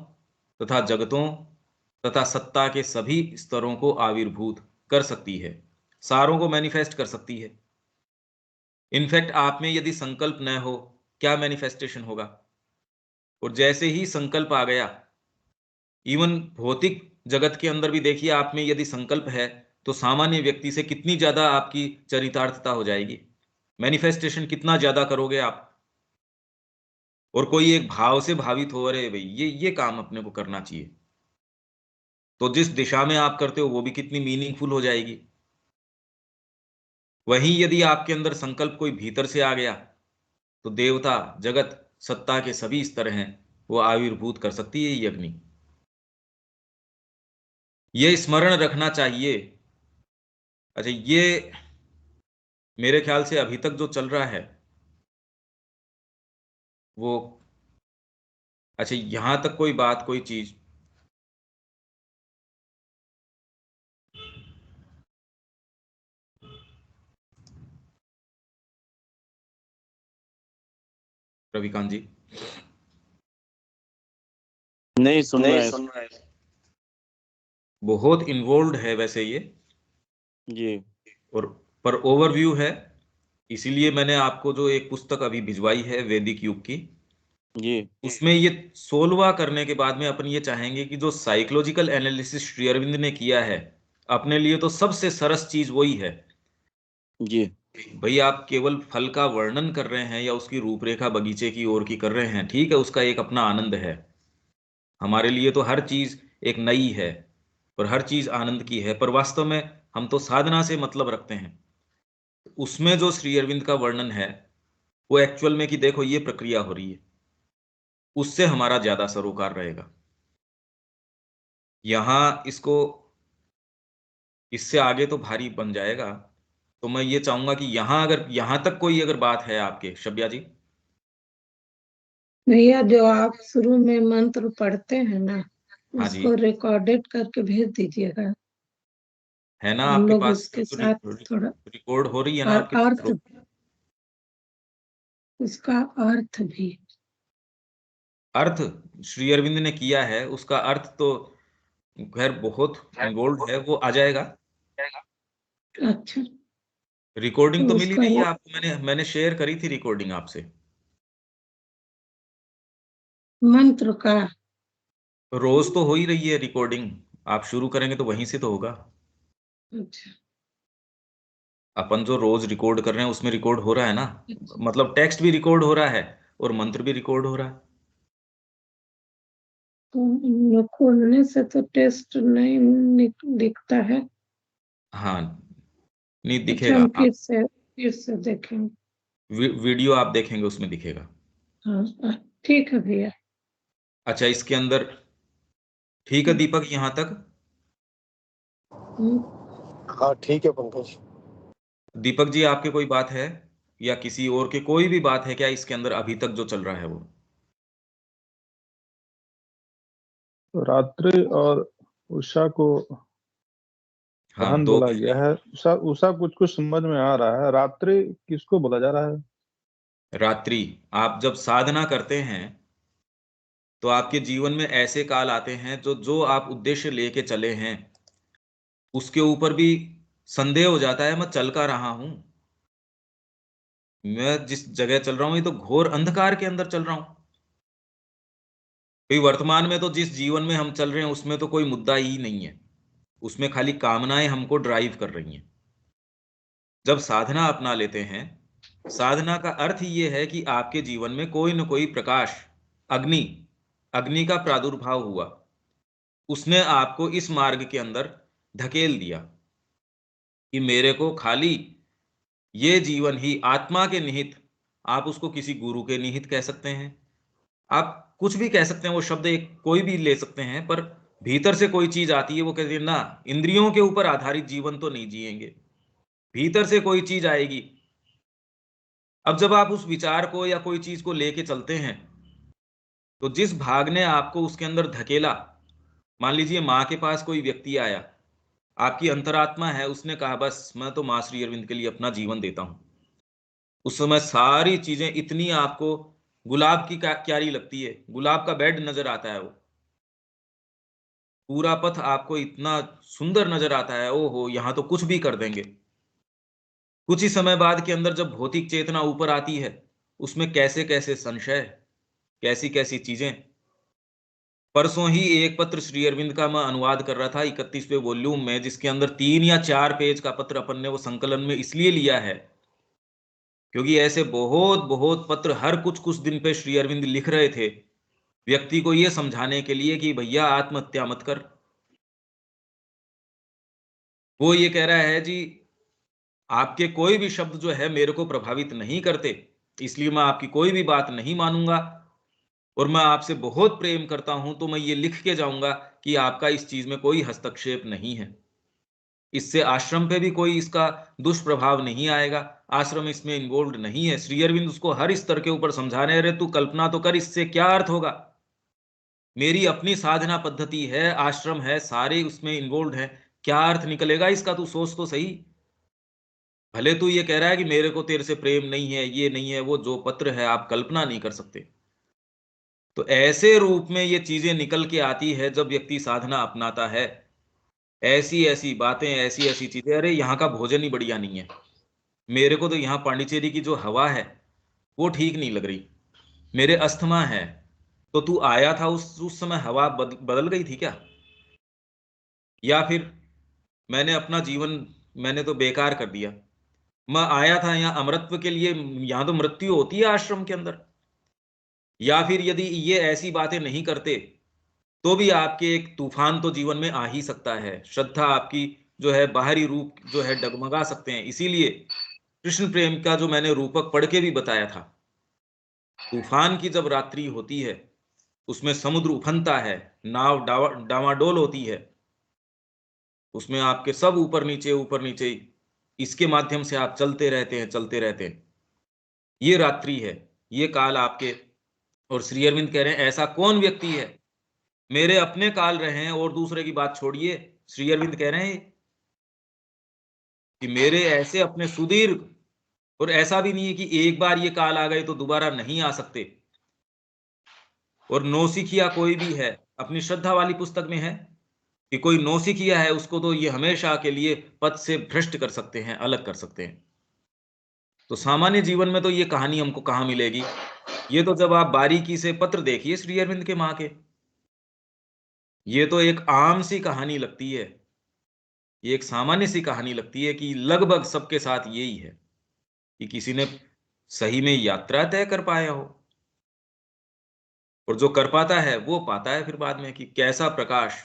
तथा जगतों तथा सत्ता के सभी स्तरों को आविर्भूत कर सकती है, सारों को मैनिफेस्ट कर सकती है। इनफैक्ट आप में यदि संकल्प न हो, क्या मैनिफेस्टेशन होगा। और जैसे ही संकल्प आ गया, इवन भौतिक जगत के अंदर भी देखिए, आप में यदि संकल्प है तो सामान्य व्यक्ति से कितनी ज्यादा आपकी चरितार्थता हो जाएगी, मैनिफेस्टेशन कितना ज्यादा करोगे आप। और कोई एक भाव से भावित हो रहे भाई ये काम अपने को करना चाहिए, तो जिस दिशा में आप करते हो वो भी कितनी मीनिंगफुल हो जाएगी। वहीं यदि आपके अंदर संकल्प कोई भीतर से आ गया, तो देवता जगत सत्ता के सभी स्तर हैं वो आविर्भूत कर सकती है ये अग्नि। ये स्मरण रखना चाहिए। अच्छा, ये मेरे ख्याल से अभी तक जो चल रहा है वो, अच्छा यहां तक कोई बात कोई चीज, रविकांत जी नहीं सुन नहीं रहे हैं। सुन रहे हैं। बहुत इन्वॉल्व है वैसे ये, जी और पर ओवरव्यू है। इसीलिए मैंने आपको जो एक पुस्तक अभी भिजवाई है वैदिक युग की, जी उसमें ये 16वां करने के बाद में अपन ये चाहेंगे कि जो साइकोलॉजिकल एनालिसिस श्री अरविंद ने किया है अपने लिए, तो सबसे सरस चीज वही है। जी भाई आप केवल फल का वर्णन कर रहे हैं या उसकी रूपरेखा बगीचे की ओर की कर रहे हैं, ठीक है, उसका एक अपना आनंद है। हमारे लिए तो हर चीज एक नई है और हर चीज आनंद की है, पर वास्तव में हम तो साधना से मतलब रखते हैं। उसमें जो श्री अरविंद का वर्णन है वो एक्चुअल में कि देखो ये प्रक्रिया हो रही है, उससे हमारा ज्यादा सरोकार रहेगा। यहां इसको, इससे आगे तो भारी बन जाएगा। तो मैं ये चाहूंगा कि यहां अगर यहां तक कोई अगर बात है आपके, शब्या जी। भैया जो आप शुरू में मंत्र पढ़ते हैं ना, हाँ जी, उसको रिकॉर्डेड करके भेज दीजिएगा। है ना हम आपके लोग पास उसके साथ थोड़ा, रिकॉर्ड हो रही है ना और आपके अर्थ, पास? उसका अर्थ भी। अर्थ श्री अरविंद ने किया है, उसका अर्थ तो खैर बहुत इन्वॉल्व है, वो आ जाएगा। अच्छा, रिकॉर्डिंग तो तो मिली उसका नहीं है आपको, मैंने शेयर करी थी रिकॉर्डिंग आपसे। मंत्र का। रोज तो हो ही रही है रिकॉर्डिंग, आप शुरू करेंगे तो वहीं से तो होगा। अच्छा अपन जो रोज रिकॉर्ड कर रहे हैं उसमें रिकॉर्ड हो रहा है ना, अच्छा। मतलब टेक्स्ट भी रिकॉर्ड हो रहा है और मंत्र भी रिकॉर्ड हो रहा है। तो खोलने से तो टेस्ट नहीं दिखता है। हाँ, नहीं अच्छा, दिखेगा हम आप। फिर से फिर से देखेंगे। वीडियो आप देखेंगे उसमें दिखेगा। हाँ ठीक है भैया। अच्छा, इसके अंदर ठीक है दीपक, यहाँ तक? हाँ ठीक है पंकज। दीपक जी, आपके कोई बात है या किसी और के कोई भी बात है क्या इसके अंदर अभी तक जो चल रहा है वो? रात्रि और उषा को हाँ, बहन दो बोला गया है। उषा उषा कुछ कुछ समझ में आ रहा है। रात्रि किसको बोला जा रहा है? रात्रि। आप जब साधना करते हैं तो आपके जीवन में ऐसे काल आते हैं जो जो आप उद्देश्य लेके चले हैं उसके ऊपर भी संदेह हो जाता है, मैं चल का रहा हूं, मैं जिस जगह चल रहा हूं ये तो घोर अंधकार के अंदर चल रहा हूं। भाई वर्तमान में तो जिस जीवन में हम चल रहे हैं उसमें तो कोई मुद्दा ही नहीं है, उसमें खाली कामनाएं हमको ड्राइव कर रही हैं। जब साधना अपना लेते हैं, साधना का अर्थ ये है कि आपके जीवन में कोई न कोई प्रकाश, अग्नि, अग्नि का प्रादुर्भाव हुआ, उसने आपको इस मार्ग के अंदर धकेल दिया कि मेरे को खाली ये जीवन ही आत्मा के निहित, आप उसको किसी गुरु के निहित कह सकते हैं, आप कुछ भी कह सकते हैं, वो शब्द एक कोई भी ले सकते हैं, पर भीतर से कोई चीज आती है, वो कहती है ना, इंद्रियों के ऊपर आधारित जीवन तो नहीं जिएंगे, भीतर से कोई चीज आएगी। अब जब आप उस विचार को या कोई चीज को लेके चलते हैं तो जिस भाग ने आपको उसके अंदर धकेला, मान लीजिए माँ के पास कोई व्यक्ति आया, आपकी अंतरात्मा है, उसने कहा बस मैं तो माँ श्री अरविंद के लिए अपना जीवन देता हूं। उस समय सारी चीजें इतनी आपको गुलाब की क्यारी लगती है, गुलाब का बेड नजर आता है, वो पूरा पथ आपको इतना सुंदर नजर आता है, ओहो यहां तो कुछ भी कर देंगे। कुछ ही समय बाद के अंदर जब भौतिक चेतना ऊपर आती है, उसमें कैसे कैसे संशय, कैसी कैसी चीजें। परसों ही एक पत्र श्री अरविंद का मैं अनुवाद कर रहा था 31वें वॉल्यूम में, जिसके अंदर 3 या 4 पेज का पत्र अपन ने वो संकलन में इसलिए लिया है क्योंकि ऐसे बहुत बहुत पत्र हर कुछ कुछ दिन पे श्री अरविंद लिख रहे थे व्यक्ति को ये समझाने के लिए कि भैया आत्महत्या मत कर। वो ये कह रहा है जी आपके कोई भी शब्द जो है मेरे को प्रभावित नहीं करते, इसलिए मैं आपकी कोई भी बात नहीं मानूंगा, और मैं आपसे बहुत प्रेम करता हूं तो मैं ये लिख के जाऊंगा कि आपका इस चीज में कोई हस्तक्षेप नहीं है, इससे आश्रम पे भी कोई इसका दुष्प्रभाव नहीं आएगा, आश्रम इसमें इन्वॉल्व नहीं है। श्री अरविंद उसको हर स्तर के ऊपर समझा रहे, अरे तू कल्पना तो कर इससे क्या अर्थ होगा, मेरी अपनी साधना पद्धति है, आश्रम है, सारे उसमें इन्वॉल्व है, क्या अर्थ निकलेगा इसका, तू सोच तो सही। भले तू ये कह रहा है कि मेरे को तेरे से प्रेम नहीं है, ये नहीं है, वो जो पत्र है आप कल्पना नहीं कर सकते। तो ऐसे रूप में ये चीजें निकल के आती है जब व्यक्ति साधना अपनाता है, ऐसी ऐसी बातें, ऐसी ऐसी चीजें, अरे यहाँ का भोजन ही बढ़िया नहीं है, मेरे को तो यहाँ पांडिचेरी की जो हवा है वो ठीक नहीं लग रही, मेरे अस्थमा है। तो तू आया था उस समय हवा बदल गई थी क्या? या फिर मैंने अपना जीवन मैंने तो बेकार कर दिया, मैं आया था यहाँ अमरत्व के लिए, यहाँ तो मृत्यु होती है आश्रम के अंदर। या फिर यदि ये ऐसी बातें नहीं करते तो भी आपके एक तूफान तो जीवन में आ ही सकता है, श्रद्धा आपकी जो है बाहरी रूप जो है डगमगा सकते हैं। इसीलिए कृष्ण प्रेम का जो मैंने रूपक पढ़ के भी बताया था, तूफान की जब रात्रि होती है उसमें समुद्र उफनता है, नाव डावाडोल होती है, उसमें आपके सब ऊपर नीचे इसके माध्यम से आप चलते रहते हैं, चलते रहते हैं। ये रात्रि है, ये काल आपके। और श्री अरविंद कह रहे हैं ऐसा कौन व्यक्ति है, मेरे अपने काल रहे हैं और दूसरे की बात छोड़िए, श्री अरविंद कह रहे हैं कि मेरे ऐसे अपने सुदीर्घ, और ऐसा भी नहीं है कि एक बार ये काल आ गए तो दोबारा नहीं आ सकते। और नौसिखिया कोई भी है, अपनी श्रद्धा वाली पुस्तक में है कि कोई नौसिखिया है उसको तो ये हमेशा के लिए पद से भ्रष्ट कर सकते हैं, अलग कर सकते हैं। तो सामान्य जीवन में तो ये कहानी हमको कहां मिलेगी? ये तो जब आप बारीकी से पत्र देखिए श्री अरविंद के मां के, ये तो एक आम सी कहानी लगती है, ये एक सामान्य सी कहानी लगती है कि लगभग सबके साथ यही है कि किसी ने सही में यात्रा तय कर पाया हो, और जो कर पाता है वो पाता है फिर बाद में कि कैसा प्रकाश,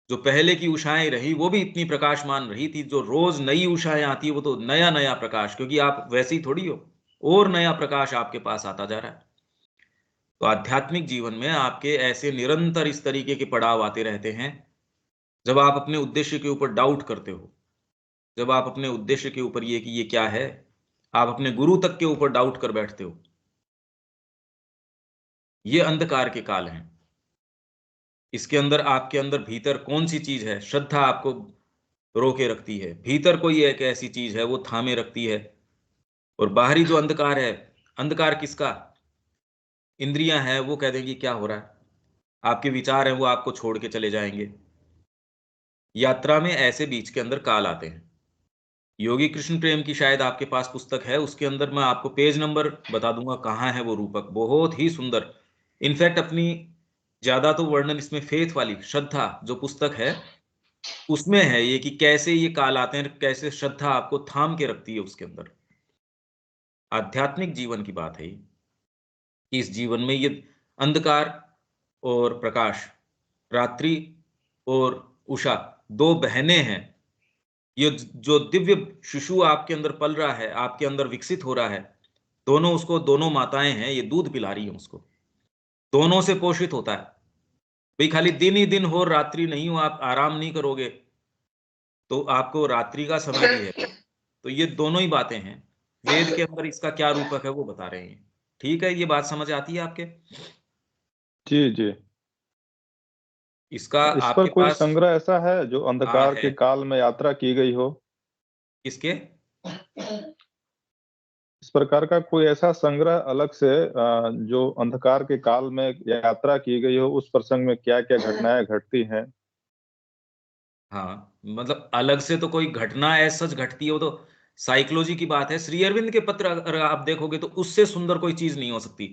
जो पहले की उषाएं रही वो भी इतनी प्रकाशमान रही थी, जो रोज नई उषाएं आती है वो तो नया नया प्रकाश, क्योंकि आप वैसे ही थोड़ी हो, और नया प्रकाश आपके पास आता जा रहा है। तो आध्यात्मिक जीवन में आपके ऐसे निरंतर इस तरीके के पड़ाव आते रहते हैं, जब आप अपने उद्देश्य के ऊपर डाउट करते हो, जब आप अपने उद्देश्य के ऊपर ये कि ये क्या है, आप अपने गुरु तक के ऊपर डाउट कर बैठते हो। ये अंधकार के काल हैं। इसके अंदर आपके अंदर भीतर कौन सी चीज है? श्रद्धा आपको रोके रखती है, भीतर कोई एक ऐसी चीज है वो थामे रखती है। और बाहरी जो अंधकार है, अंधकार किसका? इंद्रियां हैं, वो कह देंगी क्या हो रहा है, आपके विचार हैं वो आपको छोड़ के चले जाएंगे। यात्रा में ऐसे बीच के अंदर काल आते हैं। योगी कृष्ण प्रेम की शायद आपके पास पुस्तक है, उसके अंदर मैं आपको पेज नंबर बता दूंगा कहाँ है वो रूपक, बहुत ही सुंदर। इनफैक्ट अपनी ज्यादा तो वर्णन इसमें फेथ वाली श्रद्धा जो पुस्तक है उसमें है ये, कि कैसे ये काल आते हैं, कैसे श्रद्धा आपको थाम के रखती है उसके अंदर। आध्यात्मिक जीवन की बात है कि इस जीवन में ये अंधकार और प्रकाश, रात्रि और उषा, दो बहनें हैं। ये जो दिव्य शिशु आपके अंदर पल रहा है, आपके अंदर विकसित हो रहा है, दोनों उसको, दोनों माताएं हैं, ये दूध पिला रही हैं उसको, दोनों से पोषित होता है। भाई खाली दिन ही दिन हो, रात्रि नहीं हो, आप आराम नहीं करोगे तो आपको रात्रि का समय भी है। तो ये दोनों ही बातें हैं, वेद के अंदर इसका क्या रूपक है वो बता रहे हैं। ठीक है, ये बात समझ आती है आपके? जी जी। इसका इस पर आपके कोई पास संग्रह ऐसा है जो अंधकार है के काल में यात्रा की गई हो? किसके? इस प्रकार का कोई ऐसा संग्रह अलग से जो अंधकार के काल में यात्रा की गई हो, उस प्रसंग में क्या क्या घटनाएं घटती हैं? हाँ, मतलब अलग से तो कोई घटना ऐसा सच घटती है, वो तो साइकोलॉजी की बात है। श्री अरविंद के पत्र अगर आप देखोगे तो उससे सुंदर कोई चीज नहीं हो सकती।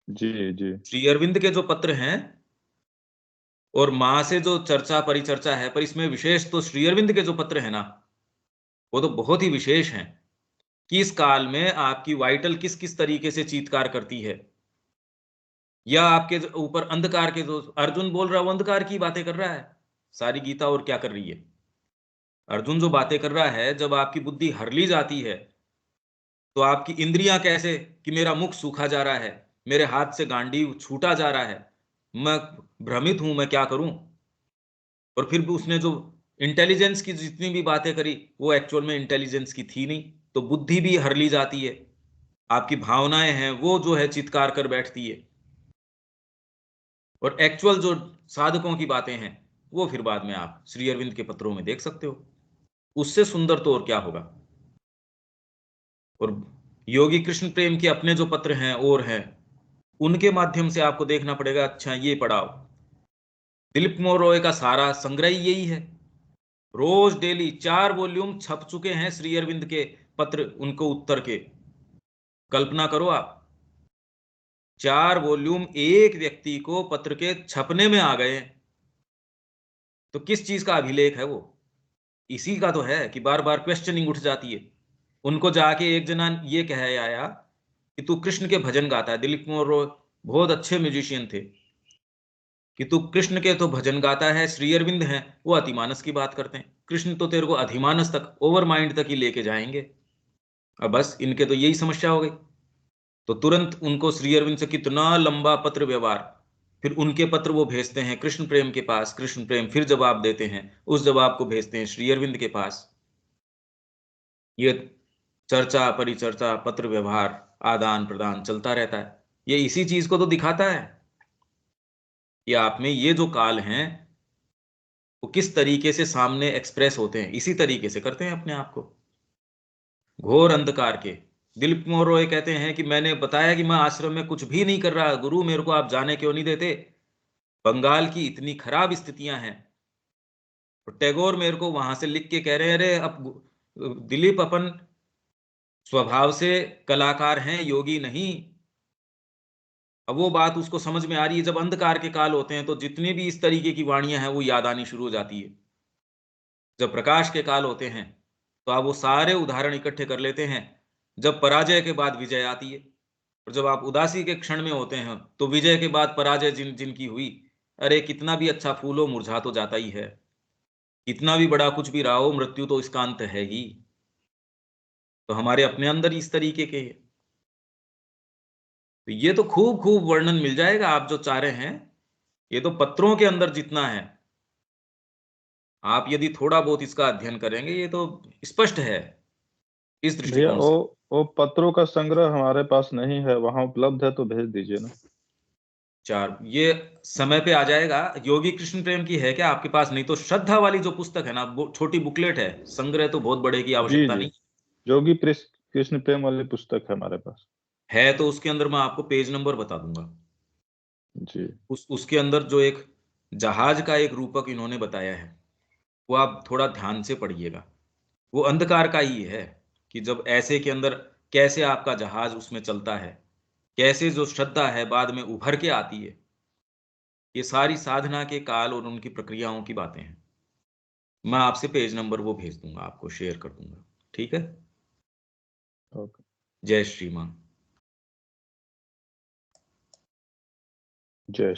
जी जी। श्री अरविंद के जो पत्र हैं और माँ से जो चर्चा परिचर्चा है, पर इसमें विशेष तो श्री अरविंद के जो पत्र है ना, वो तो बहुत ही विशेष हैं कि इस काल में आपकी वाइटल किस किस तरीके से चीत्कार करती है, या आपके ऊपर अंधकार के जो अर्जुन बोल रहा है वो अंधकार की बातें कर रहा है सारी गीता, और क्या कर रही है अर्जुन जो बातें कर रहा है। जब आपकी बुद्धि हर ली जाती है तो आपकी इंद्रियां कैसे, कि मेरा मुख सूखा जा रहा है, मेरे हाथ से गांडीव छूटा जा रहा है, मैं भ्रमित हूं, मैं क्या करूं। और फिर भी उसने जो इंटेलिजेंस की जितनी भी बातें करी वो एक्चुअल में इंटेलिजेंस की थी नहीं, तो बुद्धि भी हर ली जाती है, आपकी भावनाएं हैं वो जो है चित्कार कर बैठती है, और एक्चुअल जो साधकों की बातें हैं वो फिर बाद में आप श्री अरविंद के पत्रों में देख सकते हो। उससे सुंदर तो और क्या होगा। और योगी कृष्ण प्रेम के अपने जो पत्र हैं और हैं, उनके माध्यम से आपको देखना पड़ेगा, अच्छा ये पढ़ाओ। दिलीप कुमार रॉय का सारा संग्रह ही यही है, रोज डेली 4 वॉल्यूम छप चुके हैं श्री अरविंद के पत्र, उनको उत्तर के। कल्पना करो आप, 4 वॉल्यूम एक व्यक्ति को पत्र के छपने में आ गए, तो किस चीज का अभिलेख है वो? इसी का तो है कि बार बार क्वेश्चनिंग उठ जाती है। उनको जाके एक जना ये कह आया कि तू कृष्ण के भजन गाता है, दिलीप कुमार रॉय बहुत अच्छे म्यूजिशियन थे, कि तू कृष्ण के तो भजन गाता है, श्री अरविंद हैं वो अतिमानस की बात करते हैं, कृष्ण तो तेरे को अधिमानस तक, ओवर माइंड तक ही लेके जाएंगे। अब बस इनके तो यही समस्या हो गई। तो तुरंत उनको श्री अरविंद से कितना लंबा पत्र व्यवहार, फिर उनके पत्र वो भेजते हैं कृष्ण प्रेम के पास, कृष्ण प्रेम फिर जवाब देते हैं, उस जवाब को भेजते हैं श्री अरविंद के पास। ये चर्चा परिचर्चा पत्र व्यवहार आदान प्रदान चलता रहता है। ये इसी चीज को तो दिखाता है कि आप में ये जो काल हैं वो किस तरीके से सामने एक्सप्रेस होते हैं, इसी तरीके से करते हैं अपने आप को। घोर अंधकार के दिलीप कुमार रॉय कहते हैं कि मैंने बताया कि मैं आश्रम में कुछ भी नहीं कर रहा, गुरु मेरे को आप जाने क्यों नहीं देते, बंगाल की इतनी खराब स्थितियां हैं। और टैगोर मेरे को वहां से लिख के कह रहे हैं, अरे अब दिलीप अपन स्वभाव से कलाकार हैं, योगी नहीं। अब वो बात उसको समझ में आ रही है, जब अंधकार के काल होते हैं तो जितनी भी इस तरीके की वाणियां हैं वो याद आनी शुरू हो जाती है। जब प्रकाश के काल होते हैं तो आप वो सारे उदाहरण इकट्ठे कर लेते हैं, जब पराजय के बाद विजय आती है। और जब आप उदासी के क्षण में होते हैं तो विजय के बाद पराजय जिनकी हुई, अरे कितना भी अच्छा फूल हो मुरझा तो जाता ही है, कितना भी बड़ा कुछ भी रहा हो मृत्यु तो इसका अंत है ही। तो हमारे अपने अंदर इस तरीके के है। तो ये तो खूब खूब वर्णन मिल जाएगा आप जो चाह रहे हैं, ये तो पत्रों के अंदर जितना है। आप यदि थोड़ा बहुत इसका अध्ययन करेंगे ये तो स्पष्ट है इस भैया दृष्टिकोण से। वो पत्रों का संग्रह हमारे पास नहीं है, वहां उपलब्ध है तो भेज दीजिए ना। चार ये समय पे आ जाएगा। योगी कृष्ण प्रेम की है क्या आपके पास? नहीं तो श्रद्धा वाली जो पुस्तक है ना, वो छोटी बुकलेट है, संग्रह तो बहुत बड़े की जी आवश्यकता जी, नहीं जोगी कृष्ण प्रेम वाली पुस्तक है हमारे पास। है। तो उसके अंदर मैं आपको पेज नंबर बता दूंगा। जी उसके अंदर जो एक जहाज का एक रूपक इन्होंने बताया है, वो आप थोड़ा ध्यान से पढ़िएगा। वो अंधकार का ही है कि जब ऐसे के अंदर कैसे आपका जहाज उसमें चलता है, कैसे जो श्रद्धा है बाद में उभर के आती है। ये सारी साधना के काल और उनकी प्रक्रियाओं की बातें हैं। मैं आपसे पेज नंबर वो भेज दूंगा, आपको शेयर कर दूंगा। ठीक है। ओके। जय श्रीमान। जय